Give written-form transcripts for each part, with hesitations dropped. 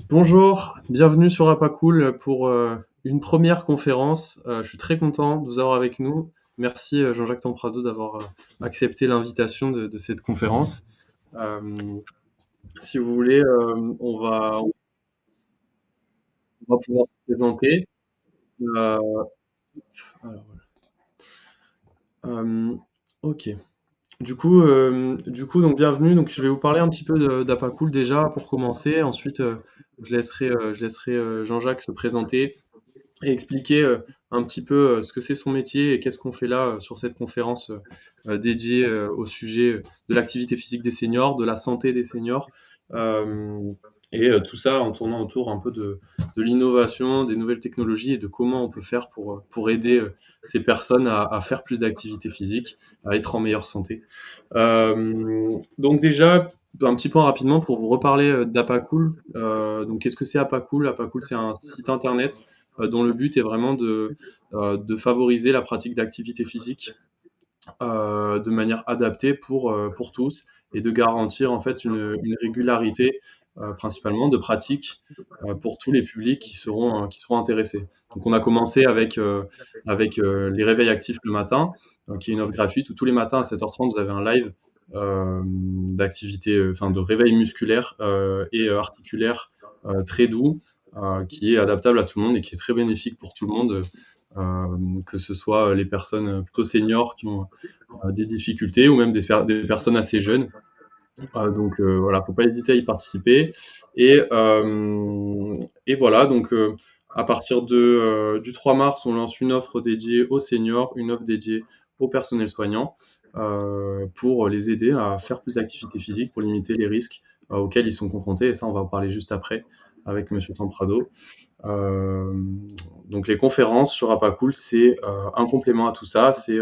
Bonjour, bienvenue sur Apacool pour une première conférence. Je suis très content de vous avoir avec nous. Merci Jean-Jacques Tamprado d'avoir accepté l'invitation de cette conférence. Euh, Si vous voulez, on va pouvoir se présenter. Euh, alors, voilà. Ok. Donc bienvenue. Donc je vais vous parler un petit peu d'Apacool déjà pour commencer. Ensuite, je laisserai Jean-Jacques se présenter et expliquer un petit peu ce que c'est son métier et qu'est-ce qu'on fait là sur cette conférence dédiée au sujet de l'activité physique des seniors, de la santé des seniors, euh, tout ça en tournant autour un peu de l'innovation, des nouvelles technologies et de comment on peut faire pour aider ces personnes à faire plus d'activité physique, à être en meilleure santé. Donc déjà, un petit point rapidement pour vous reparler d'Apacool. Donc qu'est-ce que c'est Apacool? Apacool, c'est un site internet dont le but est vraiment de favoriser la pratique d'activité physique de manière adaptée pour tous et de garantir en fait une régularité principalement de pratique pour tous les publics qui seront intéressés. Donc on a commencé avec les réveils actifs le matin, qui est une offre gratuite où tous les matins à 7h30 vous avez un live d'activité, enfin de réveil musculaire et articulaire très doux, qui est adaptable à tout le monde et qui est très bénéfique pour tout le monde, que ce soit les personnes plutôt seniors qui ont des difficultés ou même des personnes assez jeunes. Voilà, faut pas hésiter à y participer. Et, euh, et voilà, à partir du 3 mars, on lance une offre dédiée aux seniors, une offre dédiée au personnel soignant pour les aider à faire plus d'activité physique, pour limiter les risques auxquels ils sont confrontés. Et ça, on va en parler juste après avec Monsieur Tamprado. Euh, donc les conférences sur Apacool, c'est un complément à tout ça, c'est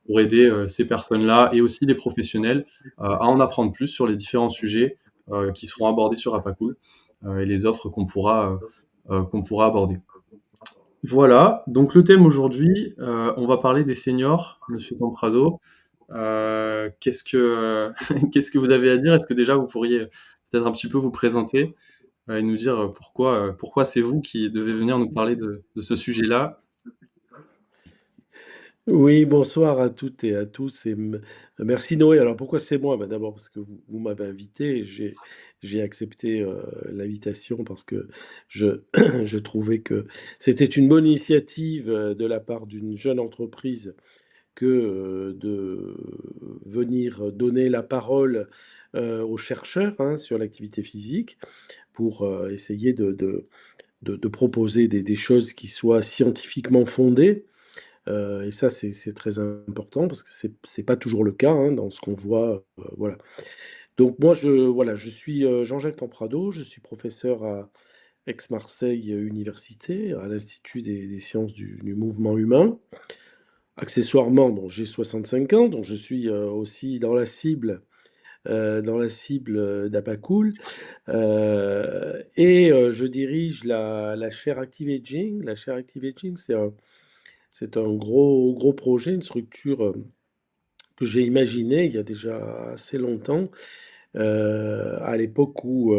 pour aider ces personnes-là et aussi les professionnels à en apprendre plus sur les différents sujets qui seront abordés sur Apacool et les offres qu'on pourra aborder. Voilà, donc le thème aujourd'hui, on va parler des seniors, Monsieur Tamprado. Qu'est-ce que vous avez à dire? Est-ce que déjà vous pourriez peut-être un petit peu vous présenter et nous dire pourquoi c'est vous qui devez venir nous parler de ce sujet-là. Oui, bonsoir à toutes et à tous et merci Noé. Alors pourquoi c'est moi? Bah, d'abord parce que vous m'avez invité et j'ai accepté l'invitation parce que je, je trouvais que c'était une bonne initiative de la part d'une jeune entreprise que de venir donner la parole aux chercheurs, hein, sur l'activité physique pour essayer de proposer des choses qui soient scientifiquement fondées. Et ça, c'est très important parce que c'est pas toujours le cas, hein, dans ce qu'on voit, voilà. Donc moi, voilà, je suis, Jean-Jacques Tamprado, je suis professeur à Aix-Marseille Université, à l'Institut des sciences du mouvement humain. Accessoirement, bon, j'ai 65 ans, donc je suis, aussi dans la cible d'Apacool. Je dirige la chaire Active Aging. La chaire Active Aging, c'est un gros, gros projet, une structure que j'ai imaginée il y a déjà assez longtemps, à l'époque où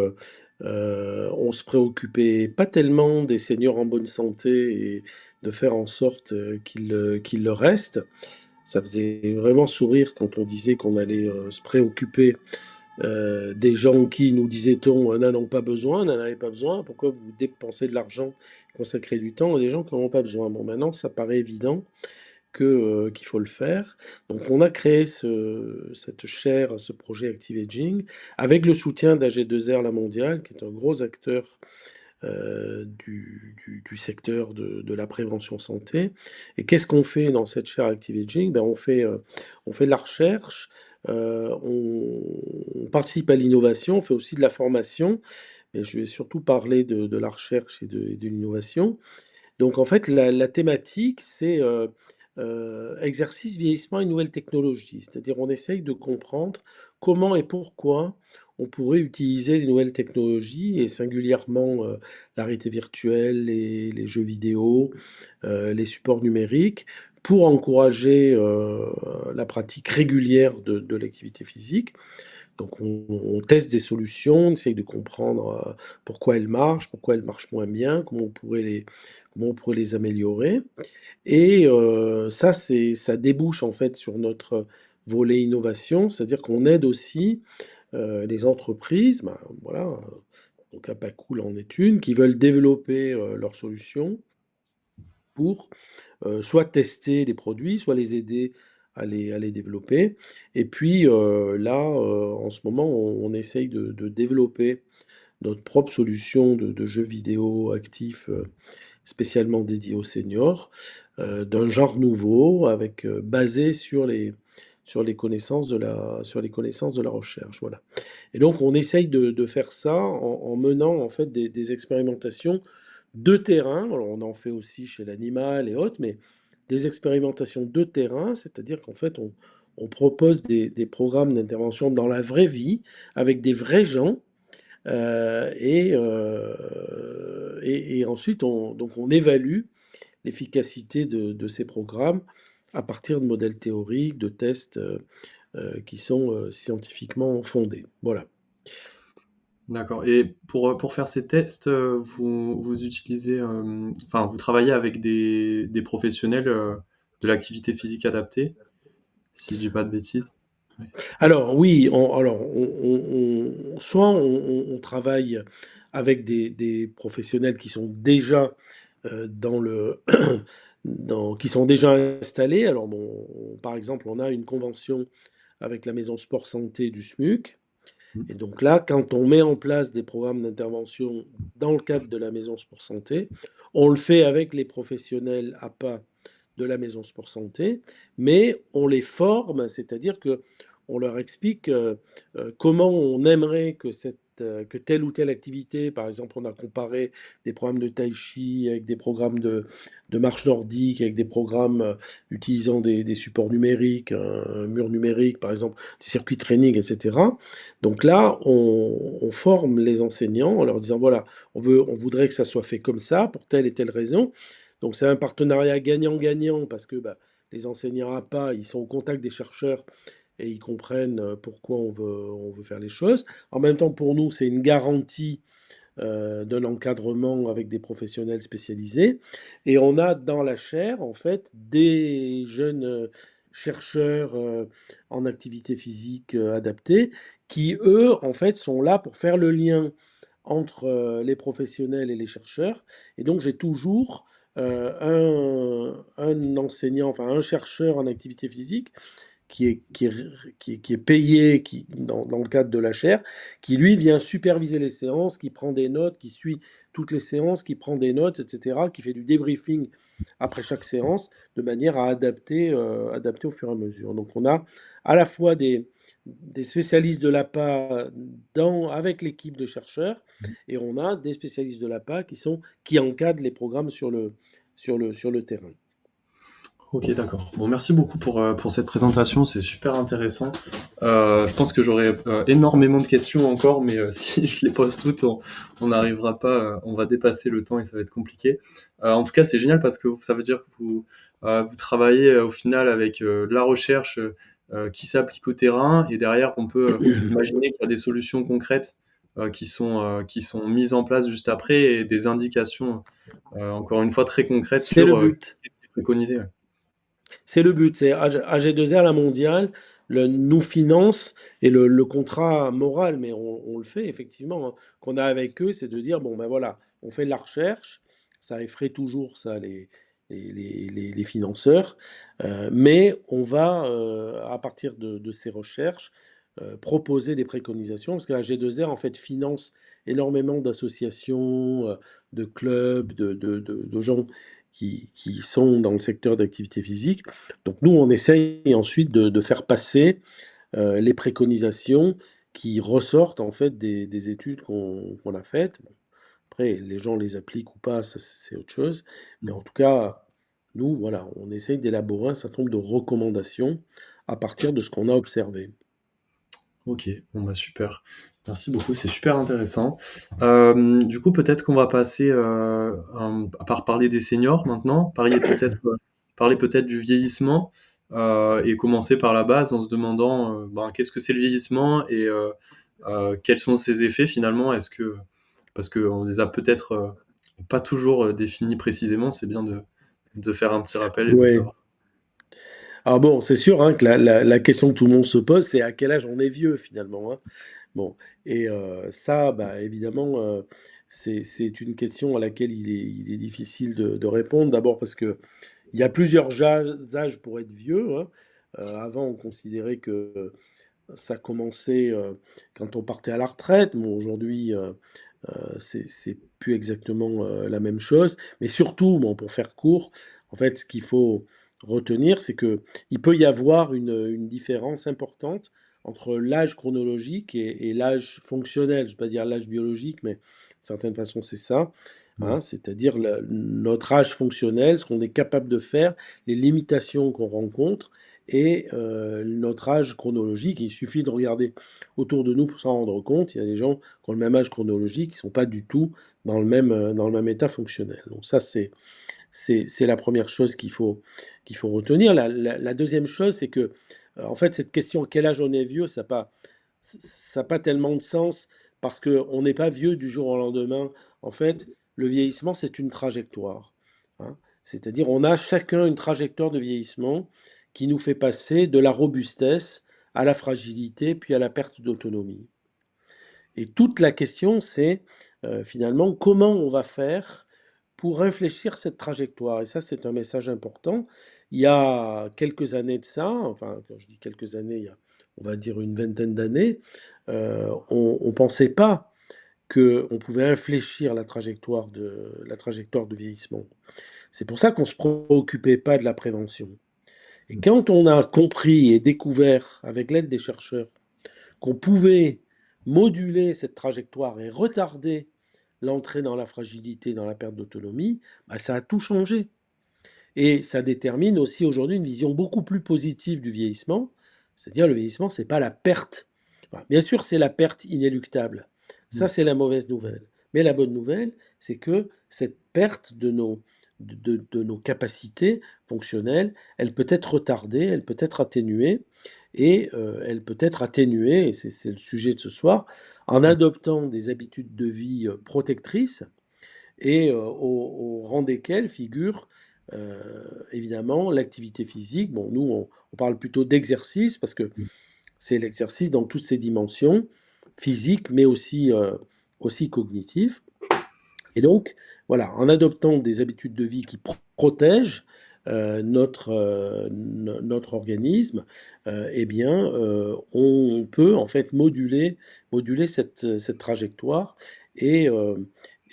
on se préoccupait pas tellement des seniors en bonne santé et de faire en sorte qu'ils le restent. Ça faisait vraiment sourire quand on disait qu'on allait se préoccuper des gens qui, nous disait-on, n'en ont pas besoin, n'en avaient pas besoin. Pourquoi vous dépensez de l'argent, consacrez du temps à des gens qui n'en ont pas besoin? Bon, maintenant, ça paraît évident qu'il faut le faire. Donc on a créé cette chaire, ce projet Active Aging, avec le soutien d'AG2R La Mondiale, qui est un gros acteur du secteur de la prévention santé. Et qu'est-ce qu'on fait dans cette chaire Active Aging? Ben, on fait de la recherche, on participe à l'innovation, on fait aussi de la formation, mais je vais surtout parler de la recherche et de l'innovation. Donc en fait, la thématique, c'est exercice, vieillissement et nouvelles technologies. C'est-à-dire, on essaye de comprendre comment et pourquoi on pourrait utiliser les nouvelles technologies et singulièrement la réalité virtuelle, les jeux vidéo, les supports numériques pour encourager la pratique régulière de l'activité physique. Donc on teste des solutions, on essaye de comprendre, pourquoi pourquoi elles marchent moins bien, comment on pourrait les améliorer et ça débouche en fait sur notre volet innovation. C'est-à-dire qu'on aide aussi, les entreprises, ben, voilà, donc Apacool en est une, qui veulent développer, leurs solutions pour soit tester les produits, soit les aider à les développer. Et puis là, en ce moment, on essaye de développer notre propre solution de jeux vidéo actifs spécialement dédiés aux seniors, d'un genre nouveau, basé sur les connaissances sur les connaissances de la recherche. Voilà. Et donc, on essaye de faire ça en menant en fait des expérimentations de terrain. Alors, on en fait aussi chez l'animal et autres, mais des expérimentations de terrain, c'est-à-dire qu'en fait, on propose des programmes d'intervention dans la vraie vie, avec des vrais gens, et ensuite, on évalue l'efficacité de ces programmes à partir de modèles théoriques, de tests qui sont scientifiquement fondés. Voilà. D'accord. Et pour faire ces tests, vous utilisez, enfin, vous travaillez avec des professionnels de l'activité physique adaptée, si je dis pas de bêtises. Oui. Alors oui, soit on travaille avec des professionnels qui sont déjà dans le qui sont déjà installés. Alors bon, par exemple, on a une convention avec la maison sport santé du SMUC. Mm. Et donc là, quand on met en place des programmes d'intervention dans le cadre de la maison sport santé, on le fait avec les professionnels APA de la maison sport santé, mais on les forme, c'est-à-dire que on leur explique comment on aimerait que telle ou telle activité, par exemple, on a comparé des programmes de tai chi avec des programmes de marche nordique, avec des programmes utilisant des supports numériques, un mur numérique, par exemple, des circuits training, etc. Donc là, on forme les enseignants en leur disant, voilà, on voudrait que ça soit fait comme ça, pour telle et telle raison. Donc c'est un partenariat gagnant-gagnant parce que bah, les enseignants APA, ils sont au contact des chercheurs et ils comprennent pourquoi on veut faire les choses. En même temps, pour nous, c'est une garantie d'un encadrement avec des professionnels spécialisés. Et on a dans la chaire, en fait, des jeunes chercheurs en activité physique adaptée qui, eux, en fait, sont là pour faire le lien entre les professionnels et les chercheurs. Et donc, j'ai toujours un enseignant, enfin un chercheur en activité physique qui est payé dans le cadre de la chaire, qui lui vient superviser les séances, qui prend des notes, qui suit toutes les séances, qui prend des notes, etc., qui fait du débriefing après chaque séance, de manière à adapter au fur et à mesure. Donc on a à la fois des spécialistes de l'APA avec l'équipe de chercheurs, et on a des spécialistes de l'APA qui encadrent les programmes sur le terrain. Ok, d'accord. Bon, merci beaucoup pour cette présentation, c'est super intéressant. Je pense que j'aurais énormément de questions encore, mais si je les pose toutes, on n'arrivera pas, on va dépasser le temps et ça va être compliqué. En tout cas, c'est génial parce que ça veut dire que vous travaillez au final avec de la recherche qui s'applique au terrain et derrière, on peut imaginer qu'il y a des solutions concrètes qui sont mises en place juste après et des indications, encore une fois, très concrètes C'est le sur but. ce qui est préconisé. Ouais. C'est le but, c'est AG2R, la mondiale, nous finance et le contrat moral, mais on le fait effectivement, hein, qu'on a avec eux, c'est de dire, bon ben voilà, on fait de la recherche, ça effraie toujours ça les financeurs, mais on va, à partir de ces recherches, proposer des préconisations, parce que la G2R en fait finance énormément d'associations, de clubs, de gens qui sont dans le secteur d'activité physique. Donc nous, on essaye ensuite de faire passer les préconisations qui ressortent en fait des études qu'on a faites. Bon, après, les gens les appliquent ou pas, ça c'est autre chose. Mais en tout cas, nous, voilà, on essaye d'élaborer un certain nombre de recommandations à partir de ce qu'on a observé. Ok, bon bah super. Merci beaucoup, c'est super intéressant. Du coup, peut-être qu'on va passer à part parler des seniors maintenant, parler peut-être du vieillissement. et commencer par la base en se demandant ben, qu'est-ce que c'est le vieillissement et quels sont ses effets finalement. Est-ce que, parce qu'on les a peut-être pas toujours définis précisément, c'est bien de faire un petit rappel et de Ouais. savoir. Alors bon, c'est sûr hein, que la question que tout le monde se pose, c'est à quel âge on est vieux finalement, hein. Bon, et ça, bah, évidemment, c'est une question à laquelle il est difficile de répondre. D'abord parce que il y a plusieurs âges pour être vieux, hein. Avant, on considérait que ça commençait quand on partait à la retraite. Bon, aujourd'hui, c'est plus exactement la même chose. Mais surtout, bon, pour faire court, en fait, ce qu'il faut retenir, c'est que il peut y avoir une différence importante entre l'âge chronologique et l'âge fonctionnel. Je ne vais pas dire l'âge biologique, mais d'une certaine façon, c'est ça. Mm. Hein, c'est-à-dire notre âge fonctionnel, ce qu'on est capable de faire, les limitations qu'on rencontre et notre âge chronologique. Il suffit de regarder autour de nous pour s'en rendre compte. Il y a des gens qui ont le même âge chronologique, qui ne sont pas du tout dans le même état fonctionnel. Donc ça, c'est la première chose qu'il faut retenir. La deuxième chose, c'est que, en fait, cette question, quel âge on est vieux, ça n'a pas tellement de sens parce qu'on n'est pas vieux du jour au lendemain. En fait, le vieillissement, c'est une trajectoire, hein. C'est-à-dire, on a chacun une trajectoire de vieillissement qui nous fait passer de la robustesse à la fragilité, puis à la perte d'autonomie. Et toute la question, c'est finalement comment on va faire pour infléchir cette trajectoire. Et ça, c'est un message important. Il y a quelques années de ça, enfin, quand je dis quelques années, il y a, on va dire une vingtaine d'années, on ne pensait pas qu'on pouvait infléchir la trajectoire de vieillissement. C'est pour ça qu'on ne se préoccupait pas de la prévention. Et quand on a compris et découvert, avec l'aide des chercheurs, qu'on pouvait moduler cette trajectoire et retarder l'entrée dans la fragilité, dans la perte d'autonomie, bah, ça a tout changé. Et ça détermine aussi aujourd'hui une vision beaucoup plus positive du vieillissement, c'est-à-dire le vieillissement, c'est pas la perte. Enfin, bien sûr, c'est la perte inéluctable. Ça, Mm. c'est la mauvaise nouvelle. Mais la bonne nouvelle, c'est que cette perte de nos capacités fonctionnelles, elle peut être retardée, elle peut être atténuée, et elle peut être atténuée, et c'est le sujet de ce soir, en adoptant des habitudes de vie protectrices, et au rang desquelles figure évidemment l'activité physique. Bon, nous, on parle plutôt d'exercice parce que c'est l'exercice dans toutes ses dimensions, physiques, mais aussi cognitifs. Et donc, voilà, en adoptant des habitudes de vie qui protègent notre organisme, eh bien, on peut en fait moduler cette trajectoire et, euh,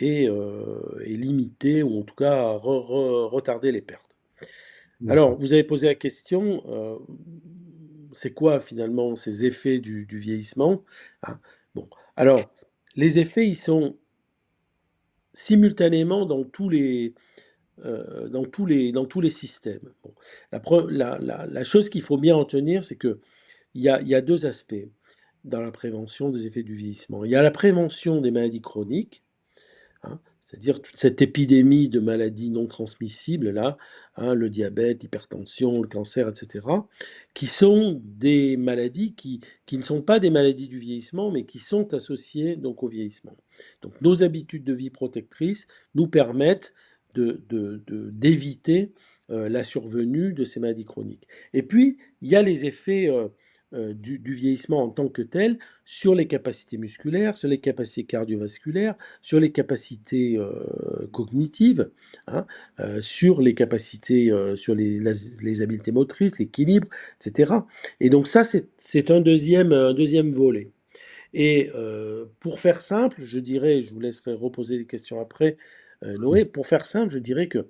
et limiter, ou en tout cas retarder les pertes. Alors, D'accord. vous avez posé la question, c'est quoi finalement ces effets du vieillissement? Hein. Bon, alors, les effets, ils sont simultanément dans tous les systèmes. Bon. La chose qu'il faut bien retenir, c'est qu'il y a deux aspects dans la prévention des effets du vieillissement. Il y a la prévention des maladies chroniques, hein, c'est-à-dire toute cette épidémie de maladies non transmissibles, là, hein, le diabète, l'hypertension, le cancer, etc., qui sont des maladies qui ne sont pas des maladies du vieillissement, mais qui sont associées donc au vieillissement. Donc nos habitudes de vie protectrices nous permettent d'éviter la survenue de ces maladies chroniques. Et puis, il y a les effets du vieillissement en tant que tel sur les capacités musculaires, sur les capacités cardiovasculaires, sur les capacités cognitives, hein, sur les capacités, sur les habiletés motrices, l'équilibre, etc. Et donc ça, c'est un deuxième volet. Et pour faire simple, je dirais, je vous laisserai reposer des questions après, Noé, pour faire simple, je dirais que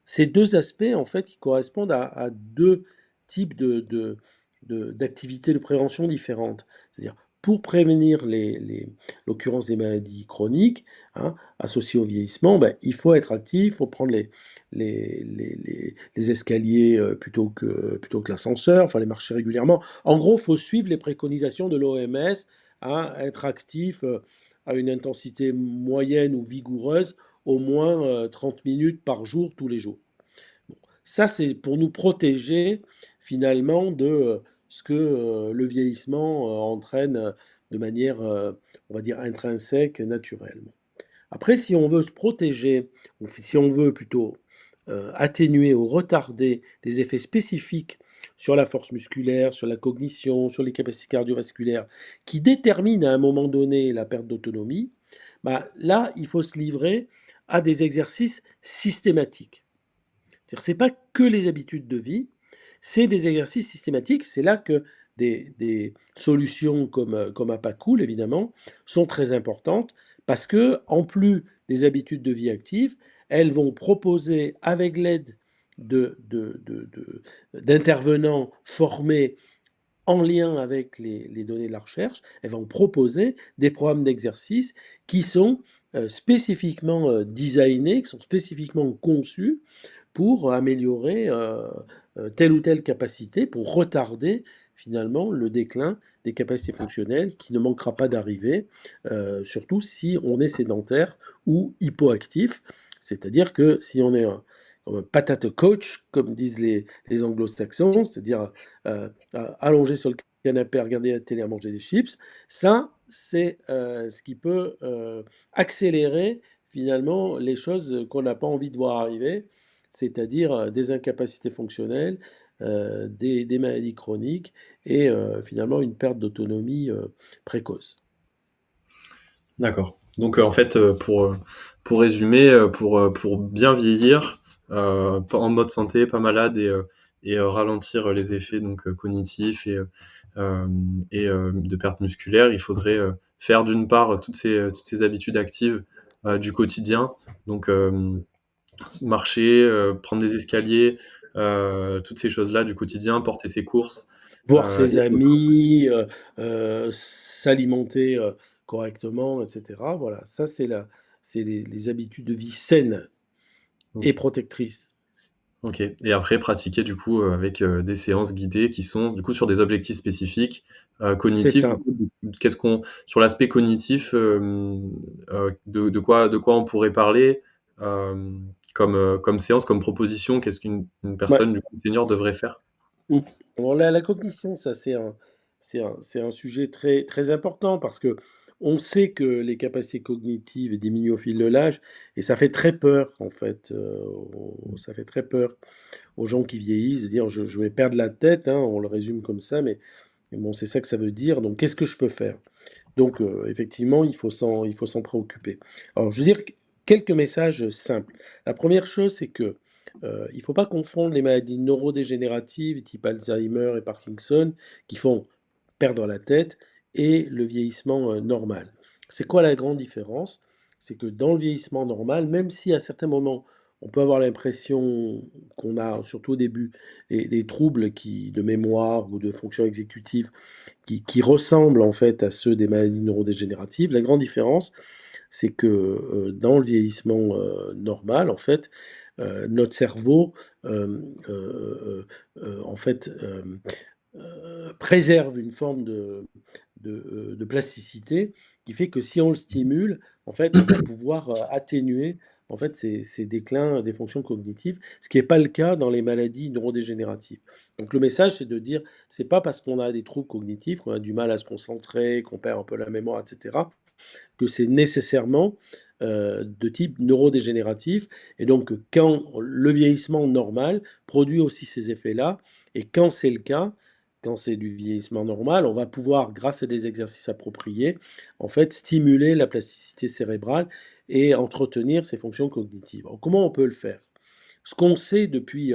ces deux aspects, en fait, ils correspondent à deux types d'activités de prévention différentes. C'est-à-dire, pour prévenir l'occurrence des maladies chroniques, hein, associées au vieillissement, ben, il faut être actif, il faut prendre les escaliers plutôt que l'ascenseur, il faut aller marcher régulièrement. En gros, il faut suivre les préconisations de l'OMS, à être actif à une intensité moyenne ou vigoureuse au moins 30 minutes par jour, tous les jours. Bon, Ça, c'est pour nous protéger finalement de ce que le vieillissement entraîne de manière, on va dire, intrinsèque, naturellement. Après, si on veut se protéger, ou si on veut plutôt atténuer ou retarder les effets spécifiques sur la force musculaire, sur la cognition, sur les capacités cardiovasculaires, qui déterminent à un moment donné la perte d'autonomie, bah, là, il faut se livrer à des exercices systématiques. C'est-à-dire, c'est pas que les habitudes de vie, c'est des exercices systématiques. C'est là que des solutions comme APACOOL, évidemment, sont très importantes parce que, en plus des habitudes de vie actives, elles vont proposer, avec l'aide d'intervenants formés en lien avec les données de la recherche, elles vont proposer des programmes d'exercice qui sont spécifiquement designés, qui sont spécifiquement conçus pour améliorer telle ou telle capacité, pour retarder finalement le déclin des capacités fonctionnelles qui ne manquera pas d'arriver, surtout si on est sédentaire ou hypoactif. C'est-à-dire que si on est un patate coach, comme disent les anglo-saxons, c'est-à-dire allongé sur le canapé à regarder la télé, à manger des chips, ça, c'est ce qui peut accélérer finalement les choses qu'on n'a pas envie de voir arriver, c'est-à-dire des incapacités fonctionnelles, des maladies chroniques et finalement une perte d'autonomie précoce. D'accord. Donc en fait, pour résumer, pour bien vieillir, pas en mode santé, pas malade et ralentir les effets donc cognitifs de perte musculaire, il faudrait faire d'une part toutes ces habitudes actives du quotidien, donc marcher, prendre des escaliers, toutes ces choses-là du quotidien, porter ses courses, Voir ses et autres. amis, s'alimenter correctement, etc. Voilà, ça c'est les habitudes de vie saines et Ok. protectrices. OK et après pratiquer du coup, avec, des séances guidées qui sont du coup sur des objectifs spécifiques, C'est cognitifs du ça. coup, qu'est-ce qu'on sur l'aspect cognitif, de quoi on pourrait parler, comme séance, comme proposition? Qu'est-ce qu'une Ouais. personne du coup senior devrait faire? Mmh. Alors la cognition, ça c'est un sujet très très important parce que on sait que les capacités cognitives diminuent au fil de l'âge et ça fait très peur en fait, ça fait très peur aux gens qui vieillissent de dire: «Je vais perdre la tête», hein, on le résume comme ça, mais bon, c'est ça que ça veut dire, donc qu'est-ce que je peux faire? Donc effectivement, il faut s'en préoccuper. Alors je veux dire quelques messages simples. La première chose, c'est que, il ne faut pas confondre les maladies neurodégénératives type Alzheimer et Parkinson qui font perdre la tête et le vieillissement, normal. C'est quoi la grande différence? C'est que dans le vieillissement normal, même si à certains moments, on peut avoir l'impression qu'on a, surtout au début, des troubles de mémoire ou de fonction exécutive qui ressemblent en fait à ceux des maladies neurodégénératives. La grande différence, c'est que dans le vieillissement normal, en fait, notre cerveau, en fait, préserve une forme de plasticité qui fait que si on le stimule, en fait, on va pouvoir atténuer en fait ces déclins des fonctions cognitives, ce qui n'est pas le cas dans les maladies neurodégénératives. Donc le message, c'est de dire, c'est pas parce qu'on a des troubles cognitifs, qu'on a du mal à se concentrer, qu'on perd un peu la mémoire, etc., que c'est nécessairement de type neurodégénératif. Et donc, quand le vieillissement normal produit aussi ces effets-là, et quand c'est le cas, quand c'est du vieillissement normal, on va pouvoir, grâce à des exercices appropriés, en fait, stimuler la plasticité cérébrale et entretenir ces fonctions cognitives. Alors, comment on peut le faire? Ce qu'on sait depuis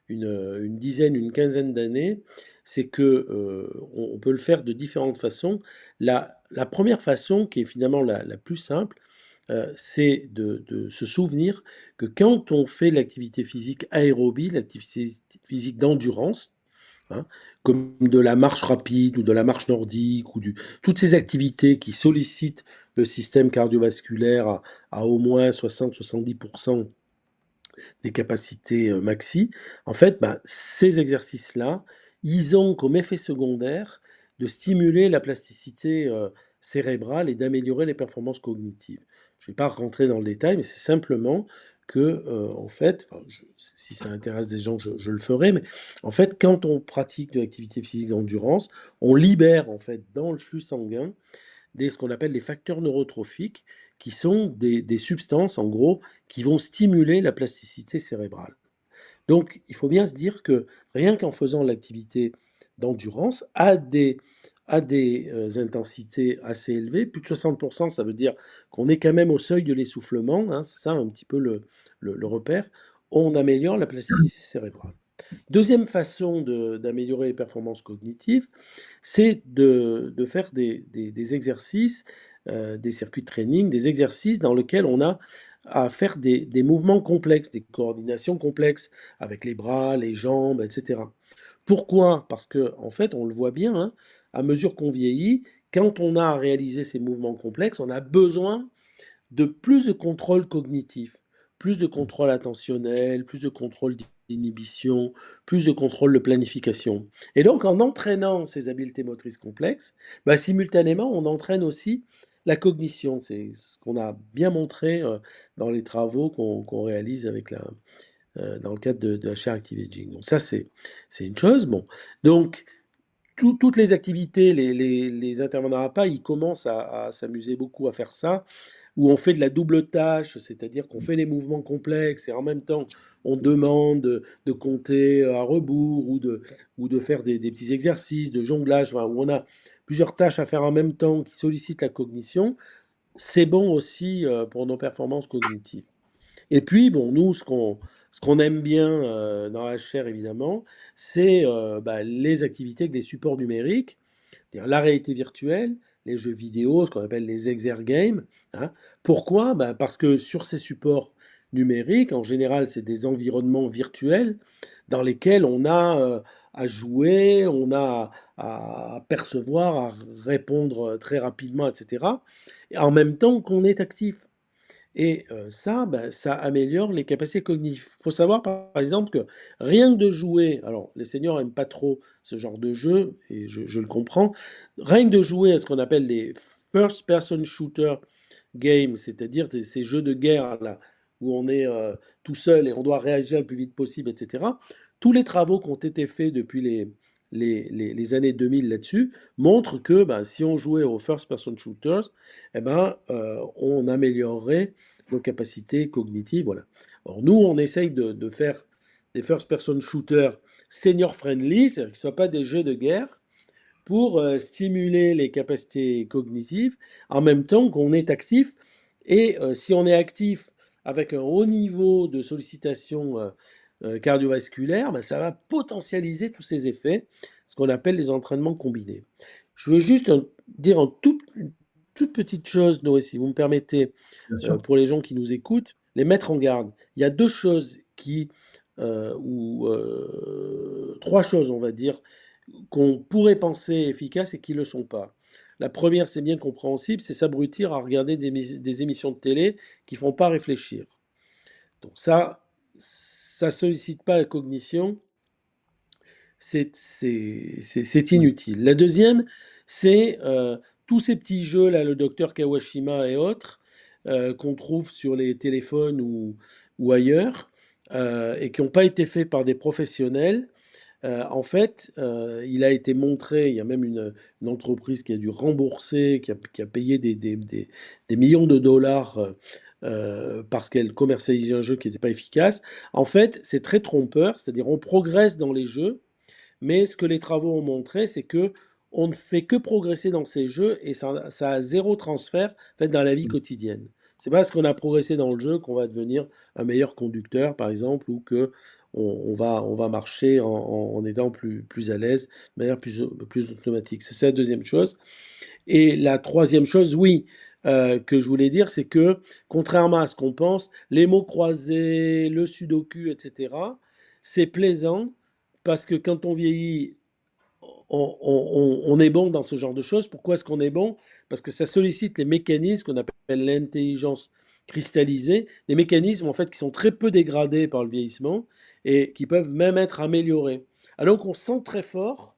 une dizaine, une quinzaine d'années, c'est que on peut le faire de différentes façons. La première façon, qui est finalement la plus simple, c'est de se souvenir que quand on fait l'activité physique aérobie, l'activité physique d'endurance, hein, comme de la marche rapide ou de la marche nordique toutes ces activités qui sollicitent le système cardiovasculaire à au moins 60-70% des capacités maxi, en fait, bah, ces exercices-là, ils ont comme effet secondaire de stimuler la plasticité cérébrale et d'améliorer les performances cognitives. Je ne vais pas rentrer dans le détail, mais c'est simplement que, en fait, enfin, si ça intéresse des gens, je le ferai, mais en fait, quand on pratique de l'activité physique d'endurance, on libère en fait dans le flux sanguin ce qu'on appelle des facteurs neurotrophiques, qui sont des substances, en gros, qui vont stimuler la plasticité cérébrale. Donc, il faut bien se dire que rien qu'en faisant l'activité d'endurance à des intensités assez élevées, plus de 60%, ça veut dire qu'on est quand même au seuil de l'essoufflement, hein, c'est ça un petit peu le repère, on améliore la plasticité cérébrale. Deuxième façon d'améliorer les performances cognitives, c'est de faire des exercices, des circuits de training, des exercices dans lesquels on a à faire des mouvements complexes, des coordinations complexes avec les bras, les jambes, etc. Pourquoi? Parce que en fait, on le voit bien, hein, à mesure qu'on vieillit, quand on a à réaliser ces mouvements complexes, on a besoin de plus de contrôle cognitif, plus de contrôle attentionnel, plus de contrôle d'inhibition, plus de contrôle de planification. Et donc, en entraînant ces habiletés motrices complexes, bah, simultanément, on entraîne aussi la cognition. C'est ce qu'on a bien montré dans les travaux qu'on réalise dans le cadre de HR Active Aging. Donc ça, c'est une chose. Bon. Donc, toutes les activités, les intervenants APA, ils commencent à s'amuser beaucoup à faire ça, où on fait de la double tâche, c'est-à-dire qu'on fait les mouvements complexes et en même temps on demande de compter à rebours ou de faire des petits exercices de jonglage, enfin, où on a plusieurs tâches à faire en même temps qui sollicitent la cognition. C'est bon aussi pour nos performances cognitives. Et puis, bon, nous, ce qu'on aime bien dans la chaire, évidemment, c'est bah, les activités avec des supports numériques, c'est-à-dire la réalité virtuelle, les jeux vidéo, ce qu'on appelle les exergames, hein. Pourquoi? Ben, parce que sur ces supports numériques, en général, c'est des environnements virtuels dans lesquels on a à jouer, on a à percevoir, à répondre très rapidement, etc. Et en même temps qu'on est actif. Et ça, ben, ça améliore les capacités cognitives. Il faut savoir, par exemple, que rien que de jouer, alors les seniors n'aiment pas trop ce genre de jeu, et je le comprends, rien que de jouer à ce qu'on appelle les first person shooter games, c'est-à-dire ces jeux de guerre là, où on est tout seul et on doit réagir le plus vite possible, etc. Tous les travaux qui ont été faits depuis les années 2000 là-dessus montrent que ben, si on jouait aux first person shooters, eh ben, on améliorerait nos capacités cognitives. Voilà. Alors nous, on essaye de faire des first-person shooters senior-friendly, c'est-à-dire qu'ils ne soient pas des jeux de guerre, pour stimuler les capacités cognitives en même temps qu'on est actif. Et si on est actif avec un haut niveau de sollicitation cardiovasculaire, ben, ça va potentialiser tous ces effets, ce qu'on appelle les entraînements combinés. Je veux juste dire une toute petite chose, Noé, si vous me permettez, Bien sûr. pour les gens qui nous écoutent, les mettre en garde. Il y a deux choses trois choses, on va dire, qu'on pourrait penser efficaces et qui ne le sont pas. La première, c'est bien compréhensible, c'est s'abrutir à regarder des émissions de télé qui ne font pas réfléchir. Donc ça sollicite pas la cognition, c'est Ouais. inutile. La deuxième, c'est tous ces petits jeux, là, le docteur Kawashima et autres, qu'on trouve sur les téléphones ou ailleurs, et qui n'ont pas été faits par des professionnels. En fait, il a été montré, il y a même une entreprise qui a dû rembourser, qui a payé des millions de dollars parce qu'elle commercialisait un jeu qui n'était pas efficace. En fait, c'est très trompeur, c'est-à-dire on progresse dans les jeux, mais ce que les travaux ont montré, c'est que on ne fait que progresser dans ces jeux et ça a zéro transfert en fait, dans la vie quotidienne. C'est pas parce qu'on a progressé dans le jeu qu'on va devenir un meilleur conducteur, par exemple, ou que on va marcher en étant plus à l'aise, de manière plus automatique. C'est ça la deuxième chose. Et la troisième chose, oui, que je voulais dire, c'est que, contrairement à ce qu'on pense, les mots croisés, le sudoku, etc., c'est plaisant parce que quand on vieillit, on est bon dans ce genre de choses. Pourquoi est-ce qu'on est bon? Parce que ça sollicite les mécanismes qu'on appelle l'intelligence cristallisée, des mécanismes en fait qui sont très peu dégradés par le vieillissement et qui peuvent même être améliorés. Alors qu'on sent très fort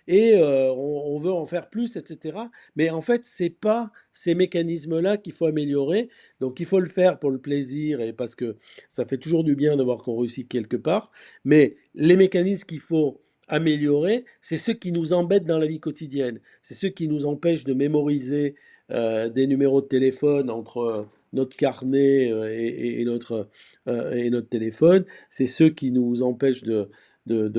et on veut en faire plus, etc. Mais en fait, c'est pas ces mécanismes-là qu'il faut améliorer. Donc il faut le faire pour le plaisir et parce que ça fait toujours du bien de voir qu'on réussit quelque part. Mais les mécanismes qu'il faut améliorer, c'est ceux qui nous embêtent dans la vie quotidienne. C'est ceux qui nous empêchent de mémoriser des numéros de téléphone entre notre carnet et notre téléphone. C'est ceux qui nous empêchent de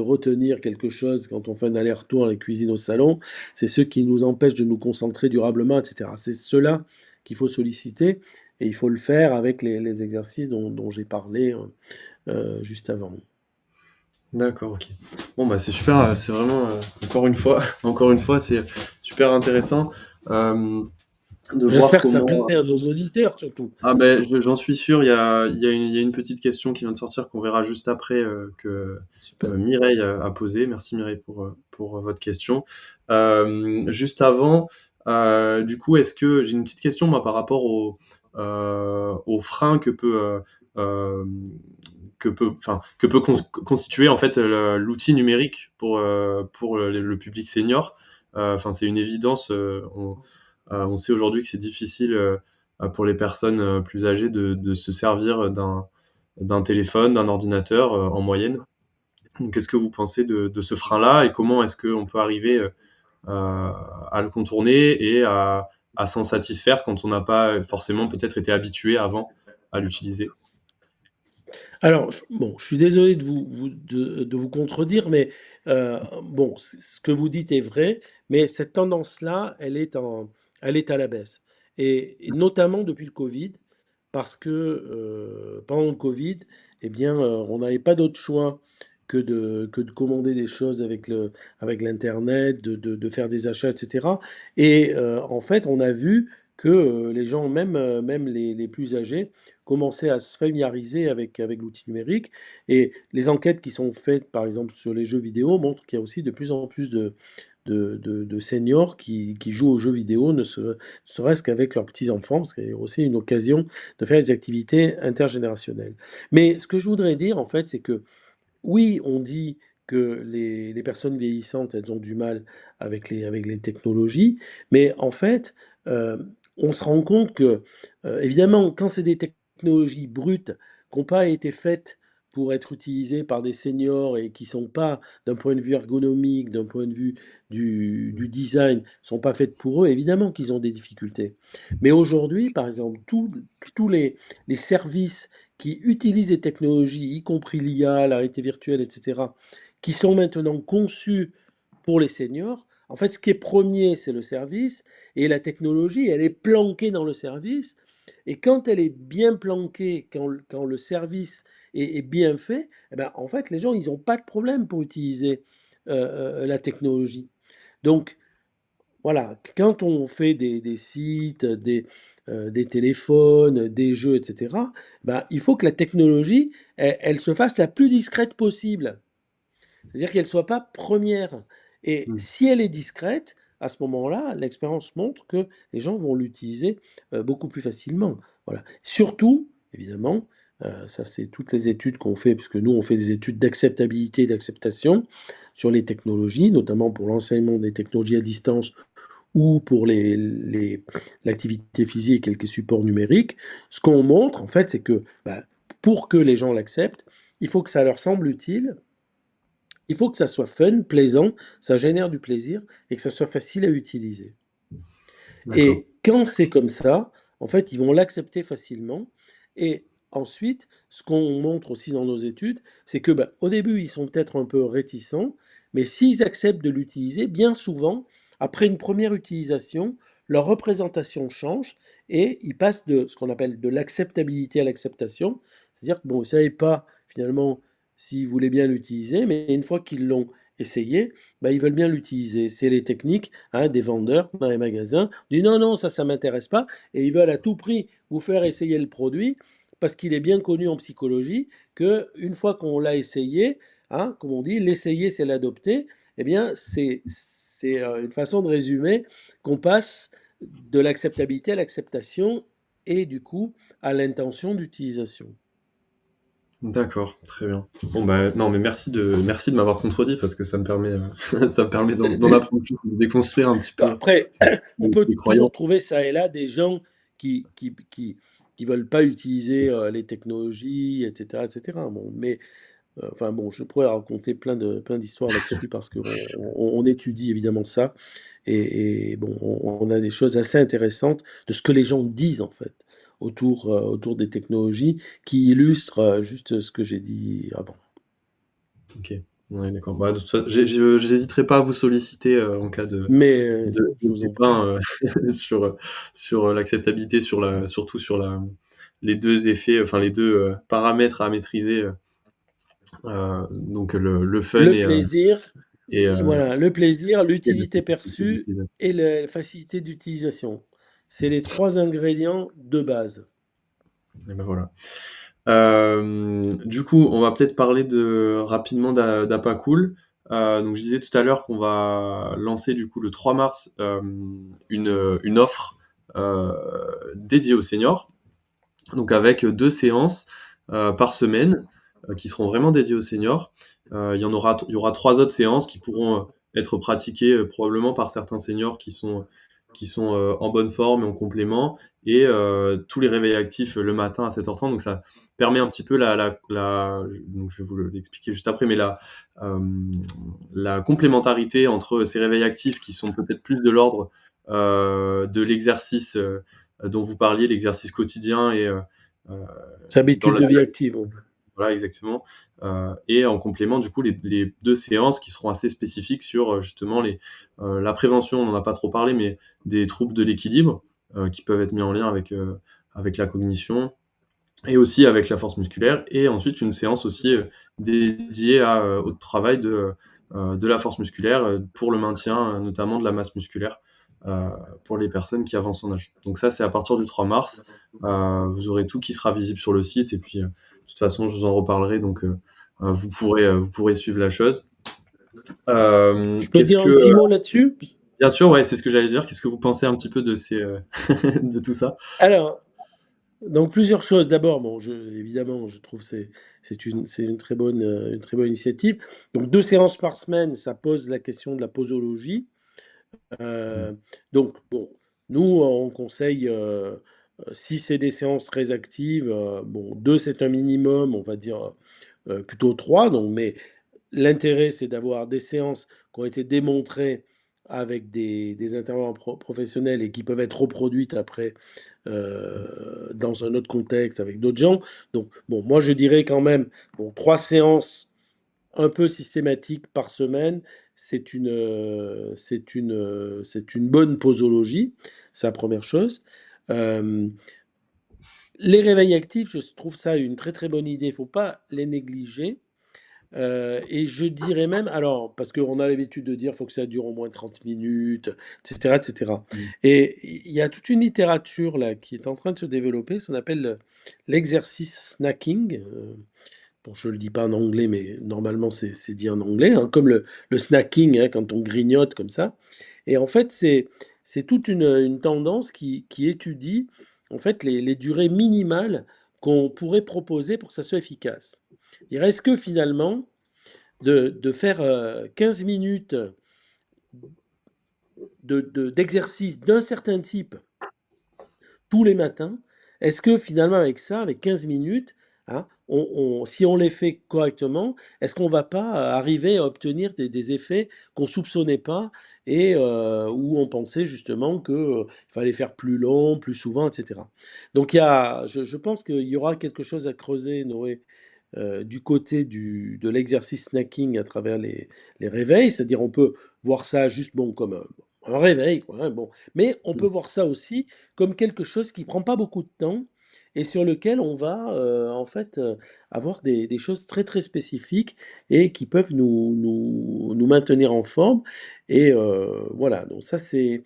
retenir quelque chose quand on fait un aller-retour à la cuisine au salon. C'est ceux qui nous empêchent de nous concentrer durablement, etc. C'est ceux-là qu'il faut solliciter et il faut le faire avec les exercices dont j'ai parlé juste avant. D'accord, ok. Bon, bah c'est super, c'est vraiment, encore une fois, encore une fois, c'est super intéressant de voir J'espère que ça plaît comment. à nos auditeurs surtout. Ah ben, j'en suis sûr, il y a une petite question qui vient de sortir qu'on verra juste après que Super. Mireille a posée. Merci Mireille pour votre question. Juste avant, du coup, est-ce que j'ai une petite question moi par rapport aux freins euh, que peut constituer en fait l'outil numérique pour le public senior. Enfin, c'est une évidence. On sait aujourd'hui que c'est difficile pour les personnes plus âgées de se servir d'un téléphone, d'un ordinateur en moyenne. Donc, qu'est-ce que vous pensez de ce frein-là et comment est-ce qu'on peut arriver à le contourner et à s'en satisfaire quand on n'a pas forcément peut-être été habitué avant à l'utiliser? Alors, bon, je suis désolé de vous contredire, mais bon, ce que vous dites est vrai, mais cette tendance-là, elle est à la baisse. Et notamment depuis le Covid, parce que pendant le Covid, eh bien, on n'avait pas d'autre choix que de commander des choses avec l'Internet, de faire des achats, etc. Et en fait, on a vu que les gens, même les plus âgés, commençaient à se familiariser avec l'outil numérique. Et les enquêtes qui sont faites, par exemple, sur les jeux vidéo, montrent qu'il y a aussi de plus en plus de seniors qui jouent aux jeux vidéo, ne serait-ce qu'avec leurs petits-enfants, parce qu'il y a aussi une occasion de faire des activités intergénérationnelles. Mais ce que je voudrais dire, en fait, c'est que oui, on dit que les personnes vieillissantes, elles ont du mal avec les technologies, mais en fait, on se rend compte que, évidemment, quand c'est des technologies brutes qui n'ont pas été faites pour être utilisées par des seniors et qui sont pas, d'un point de vue ergonomique, d'un point de vue du design, sont pas faites pour eux, évidemment qu'ils ont des difficultés. Mais aujourd'hui, par exemple, tous les services qui utilisent des technologies, y compris l'IA, la réalité virtuelle, etc., qui sont maintenant conçues pour les seniors. En fait, ce qui est premier, c'est le service, et la technologie, elle est planquée dans le service. Et quand elle est bien planquée, quand le service est bien fait, eh ben, en fait, les gens, ils n'ont pas de problème pour utiliser la technologie. Donc, voilà, quand on fait des sites, des téléphones, des jeux, etc., ben, il faut que la technologie, elle se fasse la plus discrète possible. C'est-à-dire qu'elle ne soit pas première. Et Hmm. si elle est discrète, à ce moment-là, l'expérience montre que les gens vont l'utiliser beaucoup plus facilement. Voilà. Surtout, évidemment, ça c'est toutes les études qu'on fait, puisque nous on fait des études d'acceptabilité et d'acceptation sur les technologies, notamment pour l'enseignement des technologies à distance ou pour l'activité physique et quelques supports numériques, ce qu'on montre, en fait, c'est que bah, pour que les gens l'acceptent, il faut que ça leur semble utile, il faut que ça soit fun, plaisant, ça génère du plaisir et que ça soit facile à utiliser. D'accord. Et quand c'est comme ça, en fait, ils vont l'accepter facilement. Et ensuite, ce qu'on montre aussi dans nos études, c'est que bah, au début, ils sont peut-être un peu réticents, mais s'ils acceptent de l'utiliser, bien souvent, après une première utilisation, leur représentation change et ils passent de ce qu'on appelle de l'acceptabilité à l'acceptation. C'est-à-dire que bon, ils ne savaient pas finalement s'ils voulaient bien l'utiliser, mais une fois qu'ils l'ont essayé, bah, ils veulent bien l'utiliser. C'est les techniques des vendeurs dans les magasins. On dit non, non, ça m'intéresse pas. Et ils veulent à tout prix vous faire essayer le produit parce qu'il est bien connu en psychologie que une fois qu'on l'a essayé, comme on dit, l'essayer c'est l'adopter. Eh bien, c'est une façon de résumer qu'on passe de l'acceptabilité à l'acceptation et du coup à l'intention d'utilisation. D'accord, très bien. Bon bah non mais merci de m'avoir contredit parce que ça me permet ça me permet d'en apprendre plus, de déconstruire un petit Bon, peu après, on peut les toujours croyances. trouver ça et là des gens qui qui qui qui veulent pas utiliser, les technologies et cetera. Bon, mais enfin bon, je pourrais raconter plein d'histoires là-dessus parce qu'on étudie évidemment ça et bon, on a des choses assez intéressantes de ce que les gens disent en fait autour des technologies qui illustrent, juste ce que j'ai dit avant. OK. Ouais, d'accord. Bah, de toute fa j'hésiterai pas à vous solliciter, en cas Mais, de je vous en prie. pépin, sur, l'acceptabilité, surtout sur les 2 effets, enfin les 2 paramètres à maîtriser, donc le fun Le plaisir, et voilà, le plaisir, et la l'utilité simplicité perçue d'utilisation. et la facilité d'utilisation. C'est les 3 ingrédients de base. Et bah, voilà. Du coup, on va peut-être parler rapidement d'Apacool. Donc je disais tout à l'heure qu'on va lancer du coup le 3 mars une offre dédiée aux seniors, donc avec 2 séances par semaine qui seront vraiment dédiées aux seniors. Il y aura 3 autres séances qui pourront être pratiquées probablement par certains seniors qui sont en bonne forme et en complément, et tous les réveils actifs le matin à 7h30. Donc ça permet un petit peu donc je vais vous l'expliquer juste après, mais euh, la complémentarité entre ces réveils actifs qui sont peut-être plus de l'ordre de l'exercice dont vous parliez, l'exercice quotidien et euh, C'est dans habitude la, de vie active, ouais. voilà, exactement. Et en complément, du coup, les 2 séances qui seront assez spécifiques sur justement la prévention, on n'en a pas trop parlé, mais des troubles de l'équilibre qui peuvent être mis en lien avec la cognition et aussi avec la force musculaire. Et ensuite, une séance aussi dédiée au travail de la force musculaire pour le maintien notamment de la masse musculaire euh, pour les personnes qui avancent en âge. Donc ça, c'est à partir du 3 mars. Vous aurez tout qui sera visible sur le site et puis de toute façon, je vous en reparlerai. Donc vous pourrez suivre la chose. Je peux Qu'est-ce dire que un petit mot là-dessus? Bien sûr, ouais, c'est ce que j'allais dire. Qu'est-ce que vous pensez un petit peu de de tout ça? Alors, donc plusieurs choses. D'abord, bon, évidemment, je trouve que c'est une très bonne initiative. Donc 2 séances par semaine, ça pose la question de la posologie. Mm. Donc bon, nous, on conseille, si c'est des séances très actives, bon 2 c'est un minimum, on va dire, plutôt 3. Donc mais l'intérêt, c'est d'avoir des séances qui ont été démontrées avec des intervenants professionnels et qui peuvent être reproduites après, dans un autre contexte avec d'autres gens. Donc bon, moi je dirais quand même, bon 3 séances un peu systématiques par semaine, c'est une bonne posologie, c'est la première chose. Hem, les réveils actifs, je trouve ça une très, très bonne idée, il ne faut pas les négliger. Et je dirais même alors, parce qu'on a l'habitude de dire: «Faut que ça dure au moins 30 minutes», et cetera, et cetera. Mm. Et il y a toute une littérature là qui est en train de se développer, ce qu'on appelle l'exercice snacking, bon je le dis pas en anglais, mais normalement c'est dit en anglais, hein, comme le snacking, hein, quand on grignote comme ça. Et en fait, c'est toute une tendance qui étudie, en fait, les durées minimales qu'on pourrait proposer pour que ça soit efficace. Dire est-ce que finalement de faire, 15 minutes d'exercice d'un certain type tous les matins, est-ce que finalement avec ça, avec 15 minutes, hein, si on les fait correctement, est-ce qu'on va pas arriver à obtenir des effets qu'on soupçonnait pas et où on pensait justement que, il fallait faire plus long, plus souvent, et cetera? Donc je pense qu'il y aura quelque chose à creuser, Noé, du côté de l'exercice snacking à travers les réveils. C'est-à-dire on peut voir ça juste bon comme un réveil, quoi, hein, bon. Mais on peut Mm. voir ça aussi comme quelque chose qui prend pas beaucoup de temps et sur lequel on va en fait avoir des choses très très spécifiques et qui peuvent nous maintenir en forme. Et voilà, donc ça c'est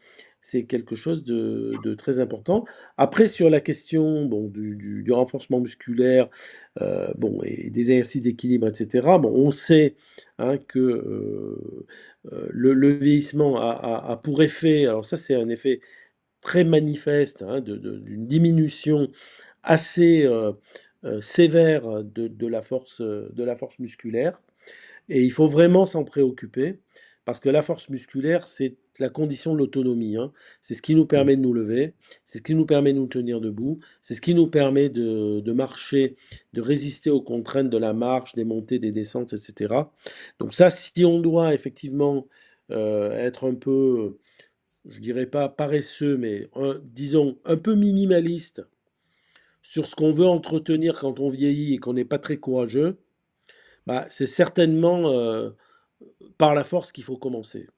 quelque chose de très important. Après, sur la question bon, du renforcement musculaire, bon et des exercices d'équilibre et cetera. Bon, on sait, hein, que, le vieillissement a pour effet alors ça, c'est un effet très manifeste, hein, d'une diminution assez, sévère de la force musculaire. Et il faut vraiment s'en préoccuper, parce que la force musculaire, c'est la condition de l'autonomie, hein. C'est ce qui nous Mmh. permet de nous lever, c'est ce qui nous permet de nous tenir debout, c'est ce qui nous permet de marcher, de résister aux contraintes de la marche, des montées, des descentes, etc. Donc ça, si on doit effectivement être un peu, je dirais pas paresseux, mais disons un peu minimaliste sur ce qu'on veut entretenir quand on vieillit et qu'on n'est pas très courageux, bah, c'est certainement par la force qu'il faut commencer.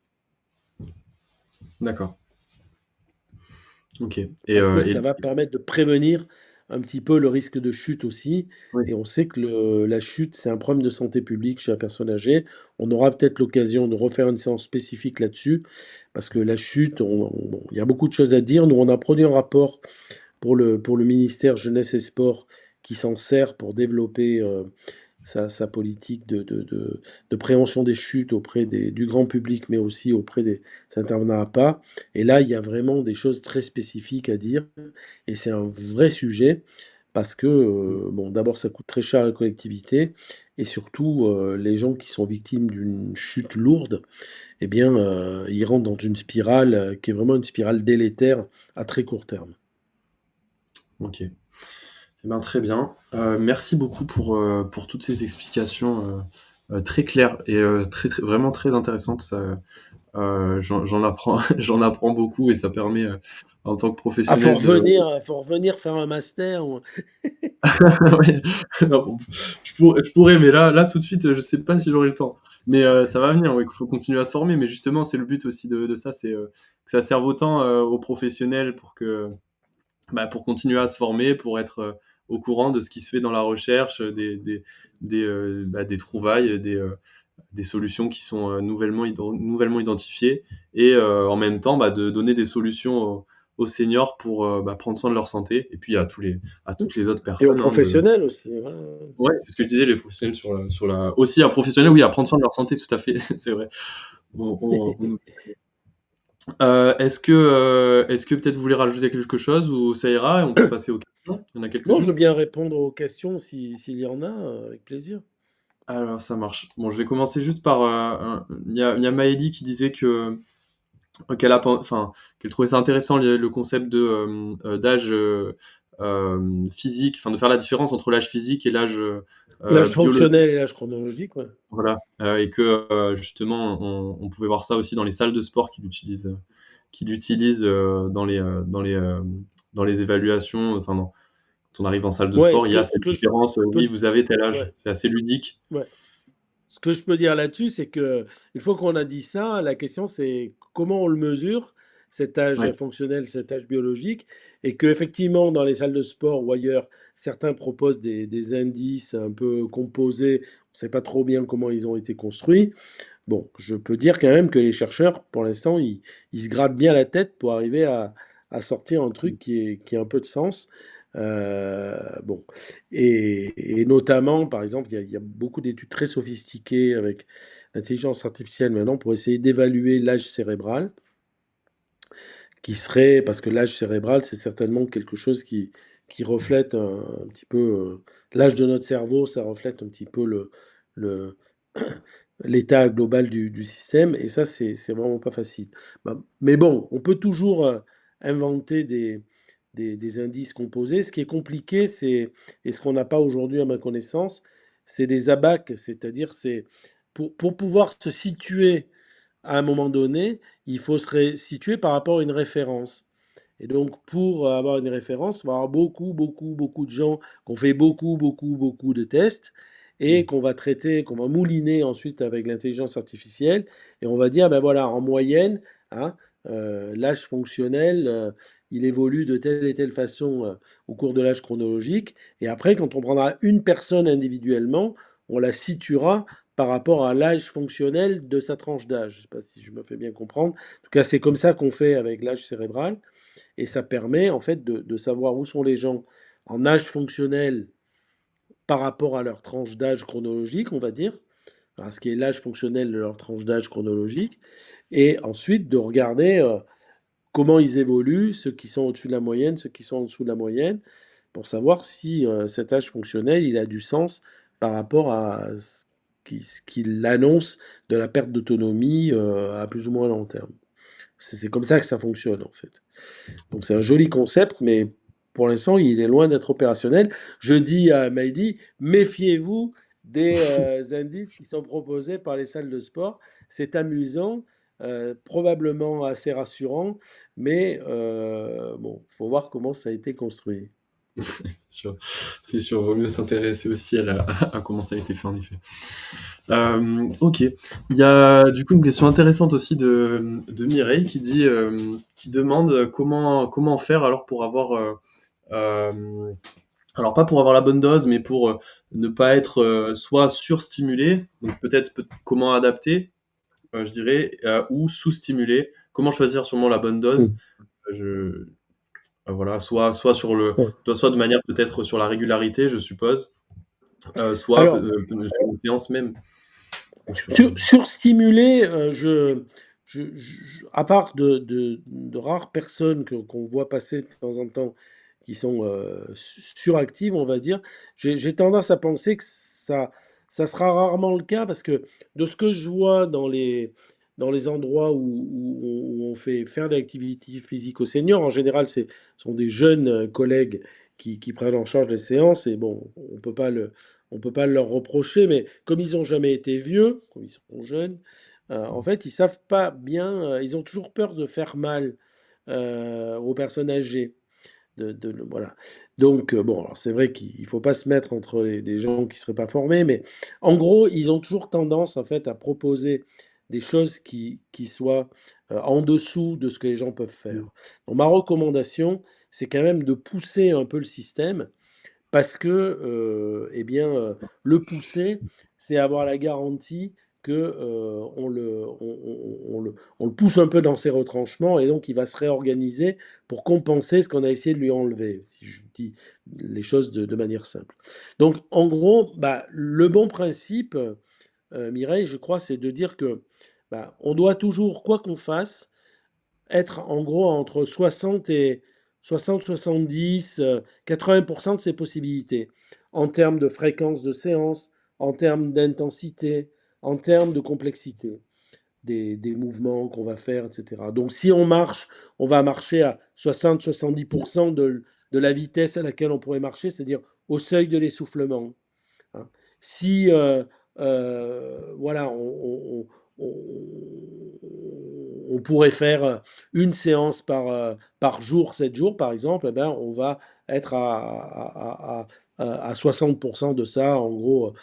D'accord. OK. Parce que ça va permettre de prévenir un petit peu le risque de chute aussi. Oui. Et on sait que la chute, c'est un problème de santé publique chez la personne âgée. On aura peut-être l'occasion de refaire une séance spécifique là-dessus, parce que la chute, bon, il y a beaucoup de choses à dire. Nous, on a produit un rapport pour le ministère Jeunesse et Sport qui s'en sert pour développer sa politique de prévention des chutes auprès du grand public, mais aussi auprès des intervenants à pas. Et là, il y a vraiment des choses très spécifiques à dire. Et c'est un vrai sujet parce que, bon, d'abord, ça coûte très cher à la collectivité. Et surtout, les gens qui sont victimes d'une chute lourde, eh bien, ils rentrent dans une spirale qui est vraiment une spirale délétère à très court terme. OK. Eh ben, très bien. Merci beaucoup pour toutes ces explications très claires et vraiment très intéressantes. Ça, j'en apprends, j'en apprends beaucoup et ça permet, en tant que Ah, professionnel de... faut revenir faire un master. Ouais, non, je pourrais, mais là, tout de suite, je sais pas si j'aurai le temps. Mais ça va venir, ouais, il faut continuer à se former. Mais justement, c'est le but aussi de ça, c'est que ça serve autant aux professionnels pour continuer à se former, pour être au courant de ce qui se fait dans la recherche, des trouvailles, des solutions qui sont nouvellement identifiées, et en même temps de donner des solutions aux seniors pour prendre soin de leur santé, et puis à toutes les autres Et aux personnes. Hein, professionnels aussi, voilà. Ouais, c'est ce que je disais, les professionnels aussi un professionnel, oui, à prendre soin de leur santé, tout à fait, c'est vrai. On- est-ce que peut-être vous voulez rajouter quelque chose ou ça ira et on peut passer aux questions? Il y en a Non, je veux quelques-unes? bien répondre aux questions s'il y en a, avec plaisir. Alors ça marche. Bon, je vais commencer juste par il y a Maëlie qui disait que qu'elle trouvait ça intéressant le concept d'âge physique, enfin de faire la différence entre l'âge physique et l'âge L'âge biologique. fonctionnel et l'âge chronologique, ouais. Voilà, et que justement on pouvait voir ça aussi dans les salles de sport qu'il utilise dans les évaluations. Enfin, quand on arrive en salle de Ouais, sport, il y a cette différence. je Oui, peux, vous avez tel âge. ouais, C'est assez ludique. ouais. Ce que je peux dire là-dessus, c'est que une fois qu'on a dit ça, la question c'est comment on le mesure, cet âge Ouais. fonctionnel, cet âge biologique, et que effectivement dans les salles de sport ou ailleurs, certains proposent des indices un peu composés, on ne sait pas trop bien comment ils ont été construits. Bon, je peux dire quand même que les chercheurs, pour l'instant, ils se grattent bien la tête pour arriver à sortir un truc qui a un peu de sens. Bon, et notamment, par exemple, il y a beaucoup d'études très sophistiquées avec l'intelligence artificielle maintenant pour essayer d'évaluer l'âge cérébral, qui serait, parce que l'âge cérébral, c'est certainement quelque chose qui reflète un petit peu l'âge de notre cerveau, ça reflète un petit peu le, l'état global du système, et ça, c'est vraiment pas facile. Bah, mais bon, on peut toujours inventer des indices composés. Ce qui est compliqué, c'est, et ce qu'on n'a pas aujourd'hui à ma connaissance, c'est des abacs, c'est-à-dire c'est pour pouvoir se situer à un moment donné, il faut se situer par rapport à une référence. Et donc, pour avoir une référence, il va y avoir beaucoup, beaucoup, beaucoup de gens qui ont fait beaucoup, beaucoup, beaucoup de tests et qu'on va traiter, qu'on va mouliner ensuite avec l'intelligence artificielle. Et on va dire, ben voilà, en moyenne, hein, l'âge fonctionnel, il évolue de telle et telle façon au cours de l'âge chronologique. Et après, quand on prendra une personne individuellement, on la situera par rapport à l'âge fonctionnel de sa tranche d'âge. Je ne sais pas si je me fais bien comprendre. En tout cas, c'est comme ça qu'on fait avec l'âge cérébral. Et ça permet en fait de savoir où sont les gens en âge fonctionnel par rapport à leur tranche d'âge chronologique, on va dire, à ce qui est l'âge fonctionnel de leur tranche d'âge chronologique, et ensuite de regarder comment ils évoluent, ceux qui sont au-dessus de la moyenne, ceux qui sont en dessous de la moyenne, pour savoir si cet âge fonctionnel, il a du sens par rapport à ce qu'il annonce de la perte d'autonomie à plus ou moins long terme. C'est comme ça que ça fonctionne en fait. Donc c'est un joli concept, mais pour l'instant, il est loin d'être opérationnel. Je dis à Maïdi, méfiez-vous des indices qui sont proposés par les salles de sport. C'est amusant, probablement assez rassurant, mais bon, faut voir comment ça a été construit. C'est sûr, c'est sûr, vaut mieux s'intéresser aussi à comment ça a été fait en effet. Ok, il y a du coup une question intéressante aussi de Mireille qui demande comment faire alors pour avoir euh, alors pas pour avoir la bonne dose, mais pour ne pas être soit surstimulé, donc comment adapter, je dirais, ou sous-stimulé. Comment choisir sûrement la bonne dose? Je, voilà, Ouais. soit de manière peut-être sur la régularité, je suppose, soit Alors, sur une séance même. Surstimuler, à part de rares personnes qu'on voit passer de temps en temps, qui sont suractives, on va dire, j'ai tendance à penser que ça sera rarement le cas parce que de ce que je vois dans les endroits où on fait faire de l'activité physique aux seniors, en général, ce sont des jeunes collègues qui prennent en charge les séances et bon, on peut pas leur reprocher, mais comme ils ont jamais été vieux, comme ils sont jeunes, en fait, ils savent pas bien, ils ont toujours peur de faire mal, aux personnes âgées. Voilà. Donc, bon, alors c'est vrai qu'il faut pas se mettre entre des gens qui seraient pas formés, mais en gros, ils ont toujours tendance, en fait, à proposer des choses qui soient en dessous de ce que les gens peuvent faire. Donc, ma recommandation, c'est quand même de pousser un peu le système parce que, eh bien, le pousser, c'est avoir la garantie que, on le pousse un peu dans ses retranchements et donc il va se réorganiser pour compenser ce qu'on a essayé de lui enlever, si je dis les choses de manière simple. Donc en gros, bah, le bon principe, Mireille, je crois, c'est de dire que, bah, on doit toujours, quoi qu'on fasse, être en gros entre 70, 80% de ses possibilités, en termes de fréquence de séance, en termes d'intensité, en termes de complexité des mouvements qu'on va faire, etc. Donc si on marche, on va marcher à 60-70% de la vitesse à laquelle on pourrait marcher, c'est-à-dire au seuil de l'essoufflement, hein. Si voilà, on pourrait faire une séance par jour, 7 jours par exemple, eh ben, on va être à 60% de ça, en gros,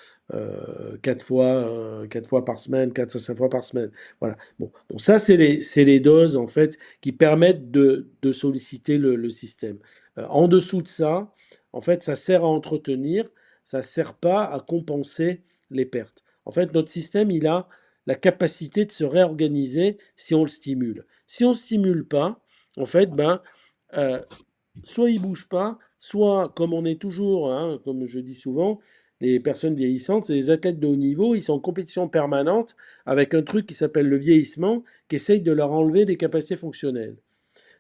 4 fois par semaine, 4 à 5 fois par semaine. Voilà. Bon, donc ça, c'est les doses en fait qui permettent de solliciter le système. En dessous de ça, en fait, ça sert à entretenir, ça ne sert pas à compenser les pertes. En fait, notre système, il a la capacité de se réorganiser si on le stimule. Si on ne stimule pas, en fait, ben, euh, soit il ne bouge pas, soit, comme on est toujours, hein, comme je dis souvent, les personnes vieillissantes, c'est les athlètes de haut niveau, ils sont en compétition permanente avec un truc qui s'appelle le vieillissement, qui essaye de leur enlever des capacités fonctionnelles.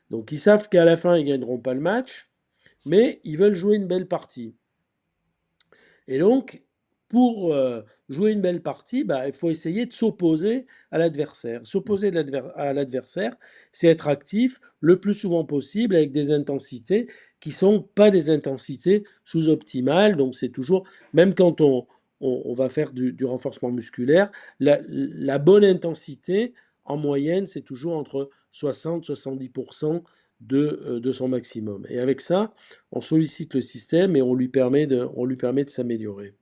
Donc ils savent qu'à la fin, ils ne gagneront pas le match, mais ils veulent jouer une belle partie. Et donc, pour jouer une belle partie, bah, il faut essayer de s'opposer à l'adversaire. S'opposer à l'adversaire, c'est être actif le plus souvent possible avec des intensités qui ne sont pas des intensités sous-optimales. Donc, c'est toujours, même quand on va faire du renforcement musculaire, la bonne intensité, en moyenne, c'est toujours entre 60-70% de son maximum. Et avec ça, on sollicite le système et on lui permet de s'améliorer.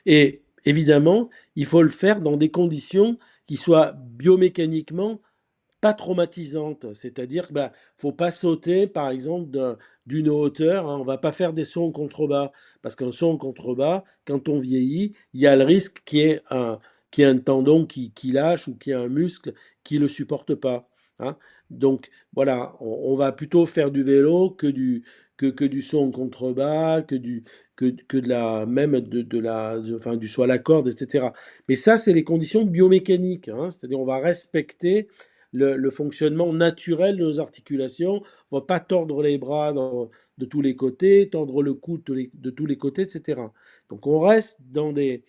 Et évidemment, il faut le faire dans des conditions qui soient biomécaniquement pas traumatisantes. C'est-à-dire qu'il ne faut pas sauter, par exemple, d'une hauteur, hein. On ne va pas faire des sauts en contrebas. Parce qu'un saut en contrebas, quand on vieillit, il y a le risque qu'il y ait un tendon qui lâche ou qu'il y ait un muscle qui ne le supporte pas, hein. Donc voilà, on va plutôt faire du vélo que du saut en contrebas, que de la, même enfin, du saut à la corde, etc. Mais ça, c'est les conditions biomécaniques, hein. C'est-à-dire on va respecter le fonctionnement naturel de nos articulations. On va pas tordre les bras de tous les côtés, tordre le cou de tous les côtés, etc. Donc on reste dans des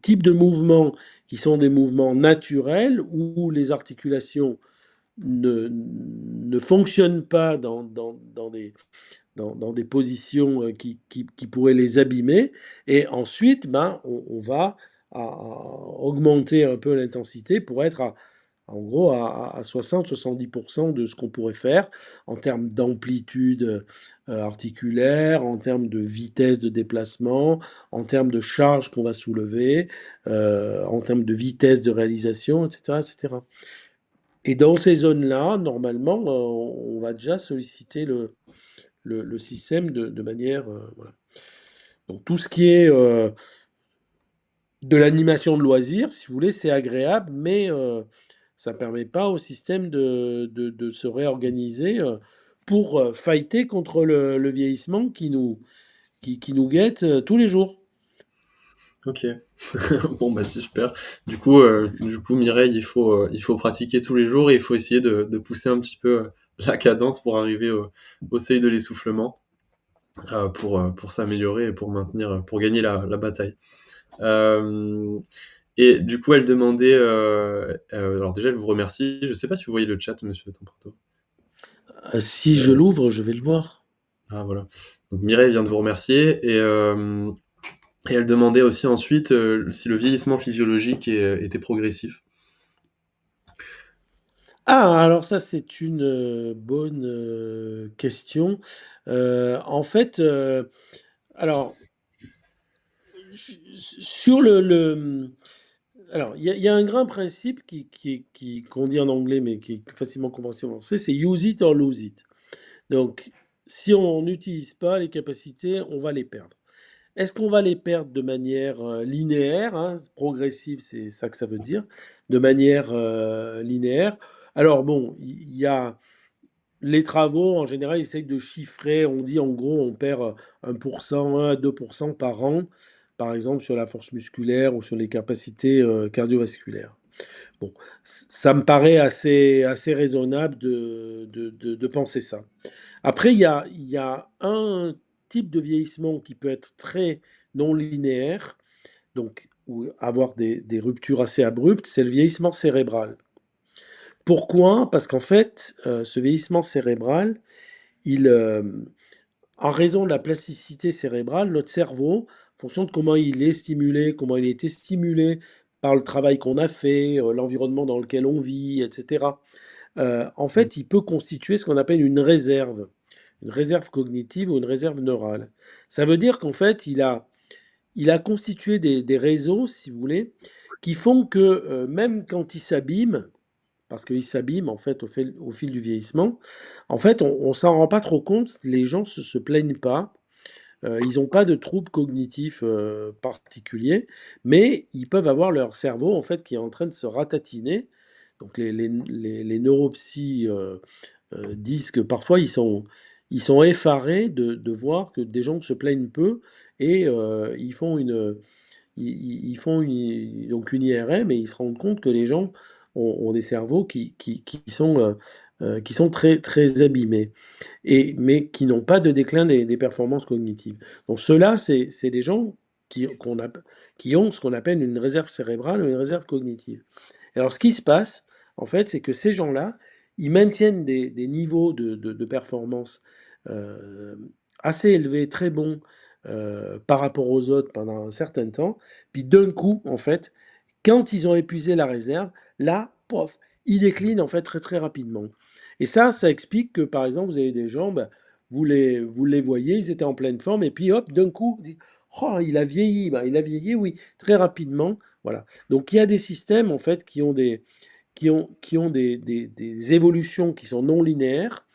types de mouvements qui sont des mouvements naturels où les articulations ne fonctionnent pas dans des positions qui pourraient les abîmer. Et ensuite, ben, on va augmenter un peu l'intensité pour être en gros à 60-70% de ce qu'on pourrait faire en termes d'amplitude articulaire, en termes de vitesse de déplacement, en termes de charge qu'on va soulever, en termes de vitesse de réalisation, etc. etc. Et dans ces zones-là, normalement, on va déjà solliciter le système de manière. Voilà. Donc tout ce qui est de l'animation de loisirs, si vous voulez, c'est agréable, mais ça ne permet pas au système de se réorganiser pour fighter contre le vieillissement qui nous guette tous les jours. Ok. Bon, bah super. Du coup, Mireille, il faut pratiquer tous les jours et il faut essayer de pousser un petit peu la cadence pour arriver au seuil de l'essoufflement, pour s'améliorer et pour maintenir, pour gagner la bataille. Euh, et du coup, elle demandait, alors déjà, elle vous remercie. Je sais pas si vous voyez le chat, monsieur Tamprato. Si je l'ouvre, je vais le voir. Ah voilà. Donc Mireille vient de vous remercier et elle demandait aussi ensuite si le vieillissement physiologique était progressif. Ah, alors ça, c'est une bonne question. En fait, alors, sur alors, il y a un grand principe qu'on dit en anglais, mais qui est facilement compréhensible en français, c'est use it or lose it. Donc, si on n'utilise pas les capacités, on va les perdre. Est-ce qu'on va les perdre de manière linéaire, hein, progressive, c'est ça que ça veut dire, de manière linéaire? Alors bon, il y a les travaux, en général, ils essayent de chiffrer, on dit en gros, on perd 1%, 1 à 2% par an, par exemple sur la force musculaire ou sur les capacités cardiovasculaires. Bon, ça me paraît assez raisonnable de penser ça. Après, il y a un type de vieillissement qui peut être très non linéaire, donc ou avoir des ruptures assez abruptes, c'est le vieillissement cérébral. Pourquoi? Parce qu'en fait, ce vieillissement cérébral, il, en raison de la plasticité cérébrale, notre cerveau, en fonction de comment il est stimulé, comment il a été stimulé par le travail qu'on a fait, l'environnement dans lequel on vit, etc., en fait, il peut constituer ce qu'on appelle une réserve cognitive ou une réserve neurale. Ça veut dire qu'en fait, il a constitué des réseaux, si vous voulez, qui font que même quand il s'abîme, parce qu'il s'abîme en fait au fil du vieillissement, en fait, on ne s'en rend pas trop compte, les gens se plaignent pas, ils n'ont pas de troubles cognitifs particuliers, mais ils peuvent avoir leur cerveau en fait qui est en train de se ratatiner. Donc les neuropsies disent que parfois ils sont effarés de voir que des gens se plaignent peu et ils font donc une IRM et ils se rendent compte que les gens ont des cerveaux qui sont très, très abîmés, mais qui n'ont pas de déclin des performances cognitives. Donc ceux-là, c'est des gens qui ont ce qu'on appelle une réserve cérébrale ou une réserve cognitive. Et alors ce qui se passe, en fait, c'est que ces gens-là, ils maintiennent des niveaux de performance euh, assez élevés, très bons par rapport aux autres pendant un certain temps. Puis d'un coup, en fait, quand ils ont épuisé la réserve, là, pof, ils déclinent en fait très très rapidement. Et ça explique que par exemple, vous avez des gens, ben, vous les voyez, ils étaient en pleine forme, et puis hop, d'un coup, vous dites, oh, il a vieilli, ben, il a vieilli, oui, très rapidement. Voilà. Donc il y a des systèmes en fait qui ont des évolutions qui sont non linéaires,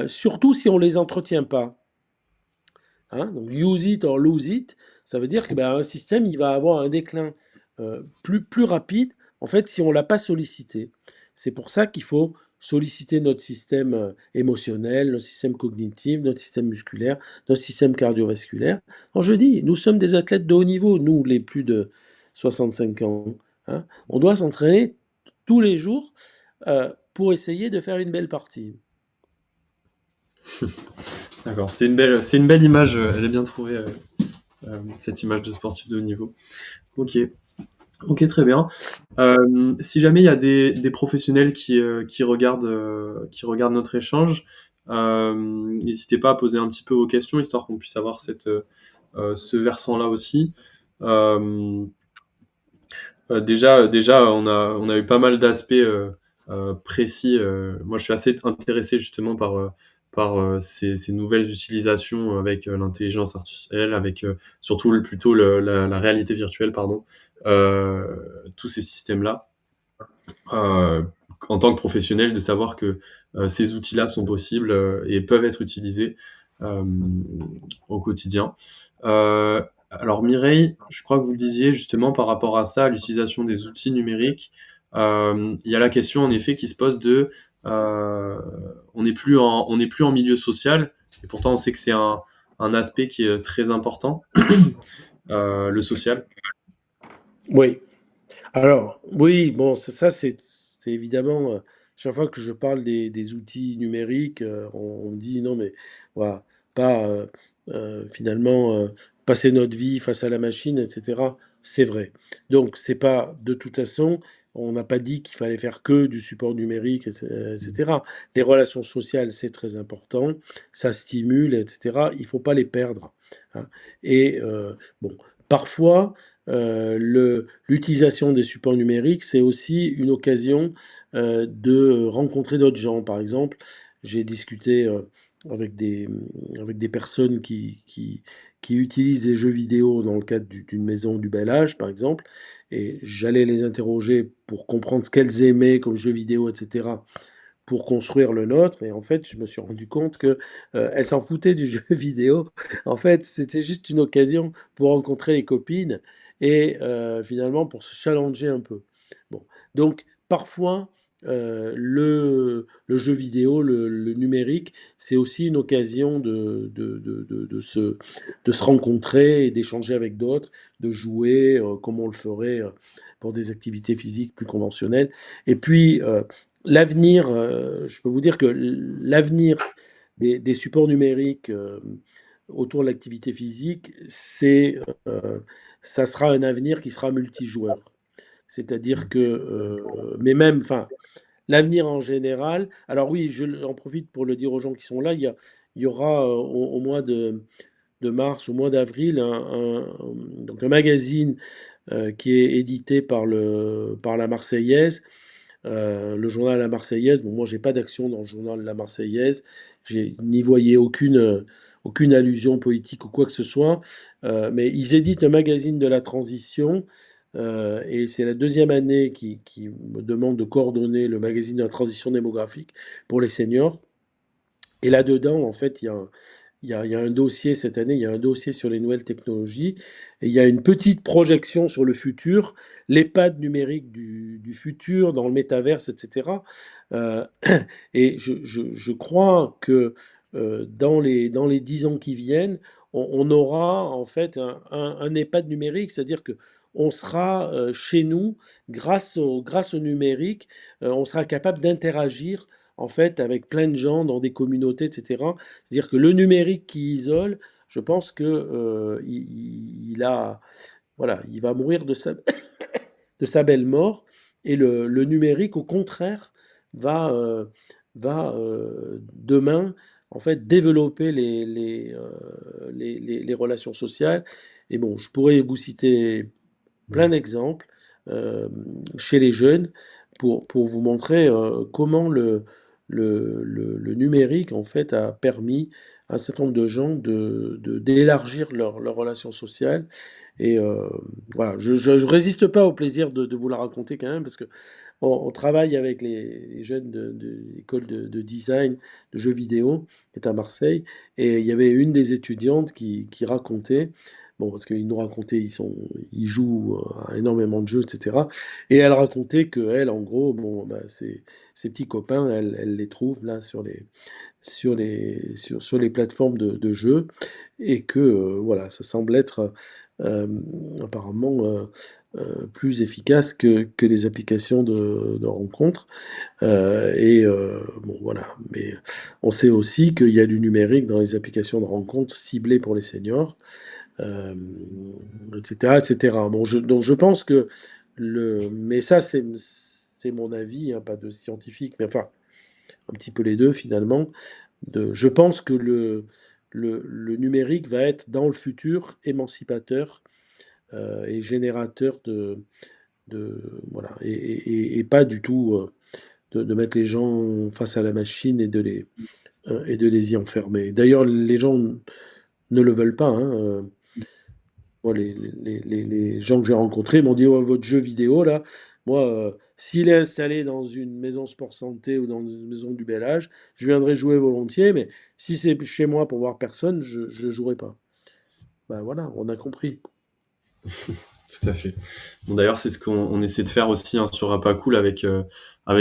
surtout si on ne les entretient pas. Hein. Donc use it or lose it, ça veut dire que ben, un système il va avoir un déclin plus rapide en fait si on ne l'a pas sollicité. C'est pour ça qu'il faut solliciter notre système émotionnel, notre système cognitif, notre système musculaire, notre système cardiovasculaire. Alors je dis, nous sommes des athlètes de haut niveau, nous les plus de 65 ans. Hein. On doit s'entraîner tous les jours pour essayer de faire une belle partie. D'accord, c'est une belle image, elle est bien trouvée, cette image de sportif de haut niveau. Ok, ok, très bien. Si jamais il y a des professionnels qui regardent notre échange, n'hésitez pas à poser un petit peu vos questions, histoire qu'on puisse avoir ce versant-là aussi. Euh, déjà, on a eu pas mal d'aspects précis. Moi, je suis assez intéressé justement par ces nouvelles utilisations avec l'intelligence artificielle, avec surtout plutôt la réalité virtuelle, pardon, euh, tous ces systèmes-là. Euh, En tant que professionnel, de savoir que ces outils-là sont possibles et peuvent être utilisés euh, au quotidien. Alors Mireille, je crois que vous disiez justement par rapport à ça, à l'utilisation des outils numériques, il y a la question en effet qui se pose de on n'est plus en milieu social, et pourtant on sait que c'est un aspect qui est très important, le social. Oui. Alors, oui, bon, c'est évidemment, chaque fois que je parle des outils numériques, on me dit non, mais voilà, pas finalement passer notre vie face à la machine, etc. C'est vrai. Donc, c'est pas de toute façon, on n'a pas dit qu'il fallait faire que du support numérique, etc. Les relations sociales, c'est très important, ça stimule, etc. Il faut pas les perdre, hein. Et bon, parfois, l'utilisation des supports numériques, c'est aussi une occasion de rencontrer d'autres gens. Par exemple, j'ai discuté avec avec des personnes qui utilisent des jeux vidéo dans le cadre d'une maison du bel âge, par exemple, et j'allais les interroger pour comprendre ce qu'elles aimaient comme jeux vidéo, etc., pour construire le nôtre. Et en fait, je me suis rendu compte que elle s'en foutait du jeu vidéo. En fait, c'était juste une occasion pour rencontrer les copines et finalement pour se challenger un peu. Bon, donc parfois le jeu vidéo, le numérique, c'est aussi une occasion de se rencontrer et d'échanger avec d'autres, de jouer comme on le ferait pour des activités physiques plus conventionnelles. Et puis, l'avenir, je peux vous dire que l'avenir des supports numériques autour de l'activité physique, ça sera un avenir qui sera multijoueur. C'est-à-dire que, mais même, enfin, l'avenir en général. Alors oui, j'en profite pour le dire aux gens qui sont là. Il y aura au mois de mars, au mois d'avril, donc un magazine qui est édité par la Marseillaise, le journal La Marseillaise. Bon, moi, j'ai pas d'action dans le journal La Marseillaise. J'ai n'y voyais aucune allusion politique ou quoi que ce soit. Mais ils éditent un magazine de la transition. Et c'est la deuxième année qui me demande de coordonner le magazine de la transition démographique pour les seniors. Et là-dedans, en fait, il y a un dossier cette année, il y a un dossier sur les nouvelles technologies, et il y a une petite projection sur le futur, l'EHPAD numérique du futur, dans le métaverse, etc. Euh, et je crois que dans les 10 ans qui viennent, on aura en fait un EHPAD numérique, c'est-à-dire que on sera chez nous, grâce au numérique, on sera capable d'interagir en fait avec plein de gens dans des communautés, etc. C'est-à-dire que le numérique qui isole, je pense que voilà, il va mourir de sa belle mort, et le numérique, au contraire, va demain en fait développer les relations sociales. Et bon, je pourrais vous citer plein d'exemples euh, chez les jeunes pour vous montrer comment le numérique en fait a permis à un certain nombre de gens d'élargir leurs relations sociales. Et voilà, je résiste pas au plaisir de vous la raconter quand même, parce que on travaille avec les jeunes de l'école de design de jeux vidéo qui est à Marseille, et il y avait une des étudiantes qui racontait, bon, parce qu'ils nous racontaient, ils jouent à énormément de jeux, etc. Et elle racontait que elle, en gros, bon, bah, ses petits copains, elle les trouve là sur les plateformes de jeux et que, voilà, ça semble être, apparemment, plus efficace que les applications de rencontres. Bon, voilà, mais on sait aussi qu'il y a du numérique dans les applications de rencontres ciblées pour les seniors, et cetera, et cetera. Bon, donc je pense que mais ça, c'est mon avis, hein, pas de scientifique, mais enfin, un petit peu les deux finalement. Je pense que le numérique va être dans le futur émancipateur et générateur de voilà, et pas du tout de mettre les gens face à la machine et de les y enfermer. D'ailleurs, les gens ne le veulent pas, hein. Moi, les gens que j'ai rencontrés m'ont dit: «Ouais, votre jeu vidéo là, moi, s'il est installé dans une maison sport santé ou dans une maison du bel âge, je viendrai jouer volontiers, mais si c'est chez moi pour voir personne, je jouerai pas». Ben voilà, on a compris. Tout à fait. Bon, d'ailleurs, c'est ce qu'on essaie de faire aussi hein, sur Apacool avec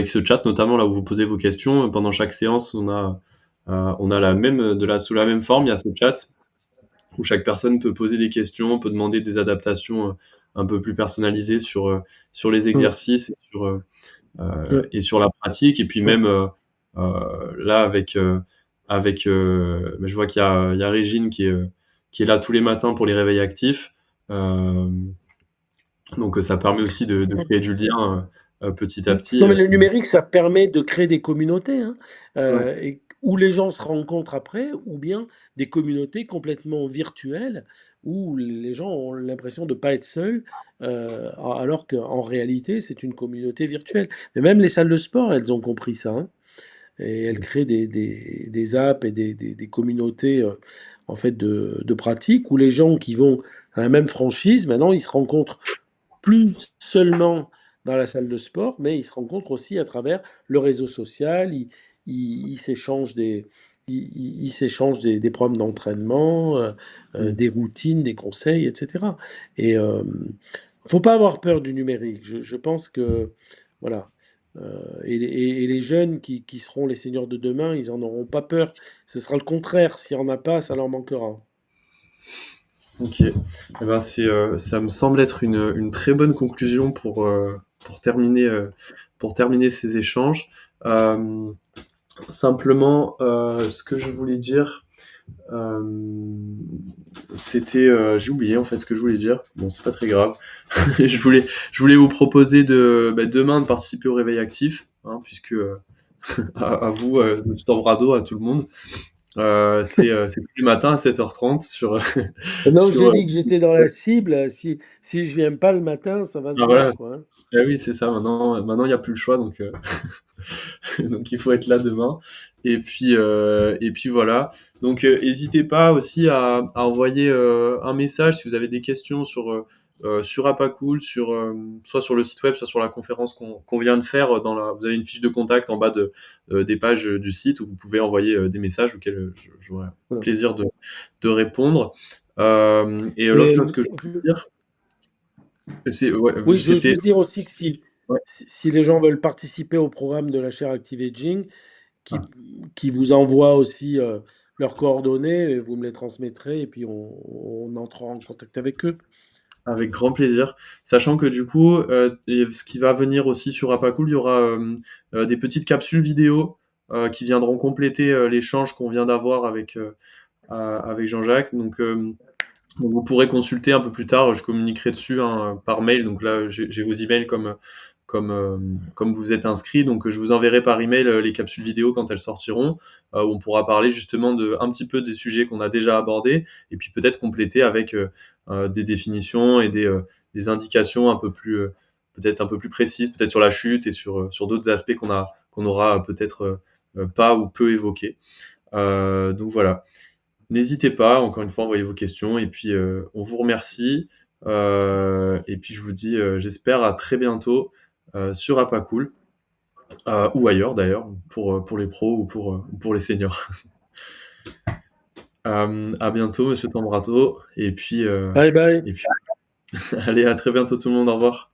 ce chat, notamment là où vous posez vos questions. Pendant chaque séance, on a sous la même forme, il y a ce chat où chaque personne peut poser des questions, peut demander des adaptations un peu plus personnalisées sur les Mmh. exercices Ouais, et sur la pratique. Et puis ouais. même là, je vois qu'il y a Régine qui est là tous les matins pour les réveils actifs. Euh, donc ça permet aussi de créer du lien petit à Mmh. petit. Non, mais le numérique, ça permet de créer des communautés, hein, Ouais. et où les gens se rencontrent après, ou bien des communautés complètement virtuelles, où les gens ont l'impression de pas être seuls, alors qu'en réalité, c'est une communauté virtuelle. Mais même les salles de sport, elles ont compris ça, hein, et elles créent des apps et des communautés, en fait, de pratiques où les gens qui vont à la même franchise, maintenant, ils se rencontrent plus seulement dans la salle de sport, mais ils se rencontrent aussi à travers le réseau social. Ils s'échangent ils s'échangent des programmes d'entraînement, Mm. des routines, des conseils, etc. Et faut pas avoir peur du numérique. Je pense que voilà. Et les jeunes qui seront les seniors de demain, ils en auront pas peur. Ce sera le contraire. S'il n'y en a pas, ça leur manquera. Ok. Eh ben ça me semble être une très bonne conclusion pour terminer ces échanges. Euh, Simplement, ce que je voulais dire, euh, j'ai oublié en fait ce que je voulais dire. Bon, c'est pas très grave. Je voulais vous proposer demain de participer au réveil actif, hein, puisque à vous, de tout en brado, à tout le monde. C'est tous les matins à 7h30 Donc sur, j'ai dit que j'étais dans la cible. Si je viens pas le matin, ça va se ah voir, voilà. quoi, hein. Ah oui, c'est ça. Maintenant, il n'y a plus le choix, donc donc il faut être là demain. Et puis voilà. Donc n'hésitez pas aussi à envoyer un message si vous avez des questions sur Apacool, soit sur le site web, soit sur la conférence qu'on vient de faire. Vous avez une fiche de contact en bas des pages du site où vous pouvez envoyer des messages auxquels j'aurai Voilà. plaisir de répondre. Et l'autre Et chose que je veux dire, oui, je veux c'était juste dire aussi que ouais, si les gens veulent participer au programme de la chaire Active Aging, ah, qui, qui vous envoie aussi leurs coordonnées, et vous me les transmettrez et puis on entrera en contact avec eux. avec grand plaisir. Sachant que du coup, et ce qui va venir aussi sur Apacool, il y aura des petites capsules vidéo qui viendront compléter l'échange qu'on vient d'avoir avec Jean-Jacques. Donc vous pourrez consulter un peu plus tard, je communiquerai dessus hein, par mail. Donc là, j'ai vos emails comme vous êtes inscrit. Donc je vous enverrai par email les capsules vidéo quand elles sortiront, où on pourra parler justement un petit peu des sujets qu'on a déjà abordés, et puis peut-être compléter avec des définitions et des indications peut-être un peu plus précises, peut-être sur la chute et sur d'autres aspects qu'on aura peut-être pas ou peu évoqués. Donc voilà. N'hésitez pas, encore une fois, envoyez vos questions et puis on vous remercie. Et puis je vous dis, j'espère à très bientôt sur Apacool ou ailleurs d'ailleurs, pour les pros ou pour les seniors. À bientôt, monsieur Tambrato. Bye bye. Et puis, allez, à très bientôt tout le monde. Au revoir.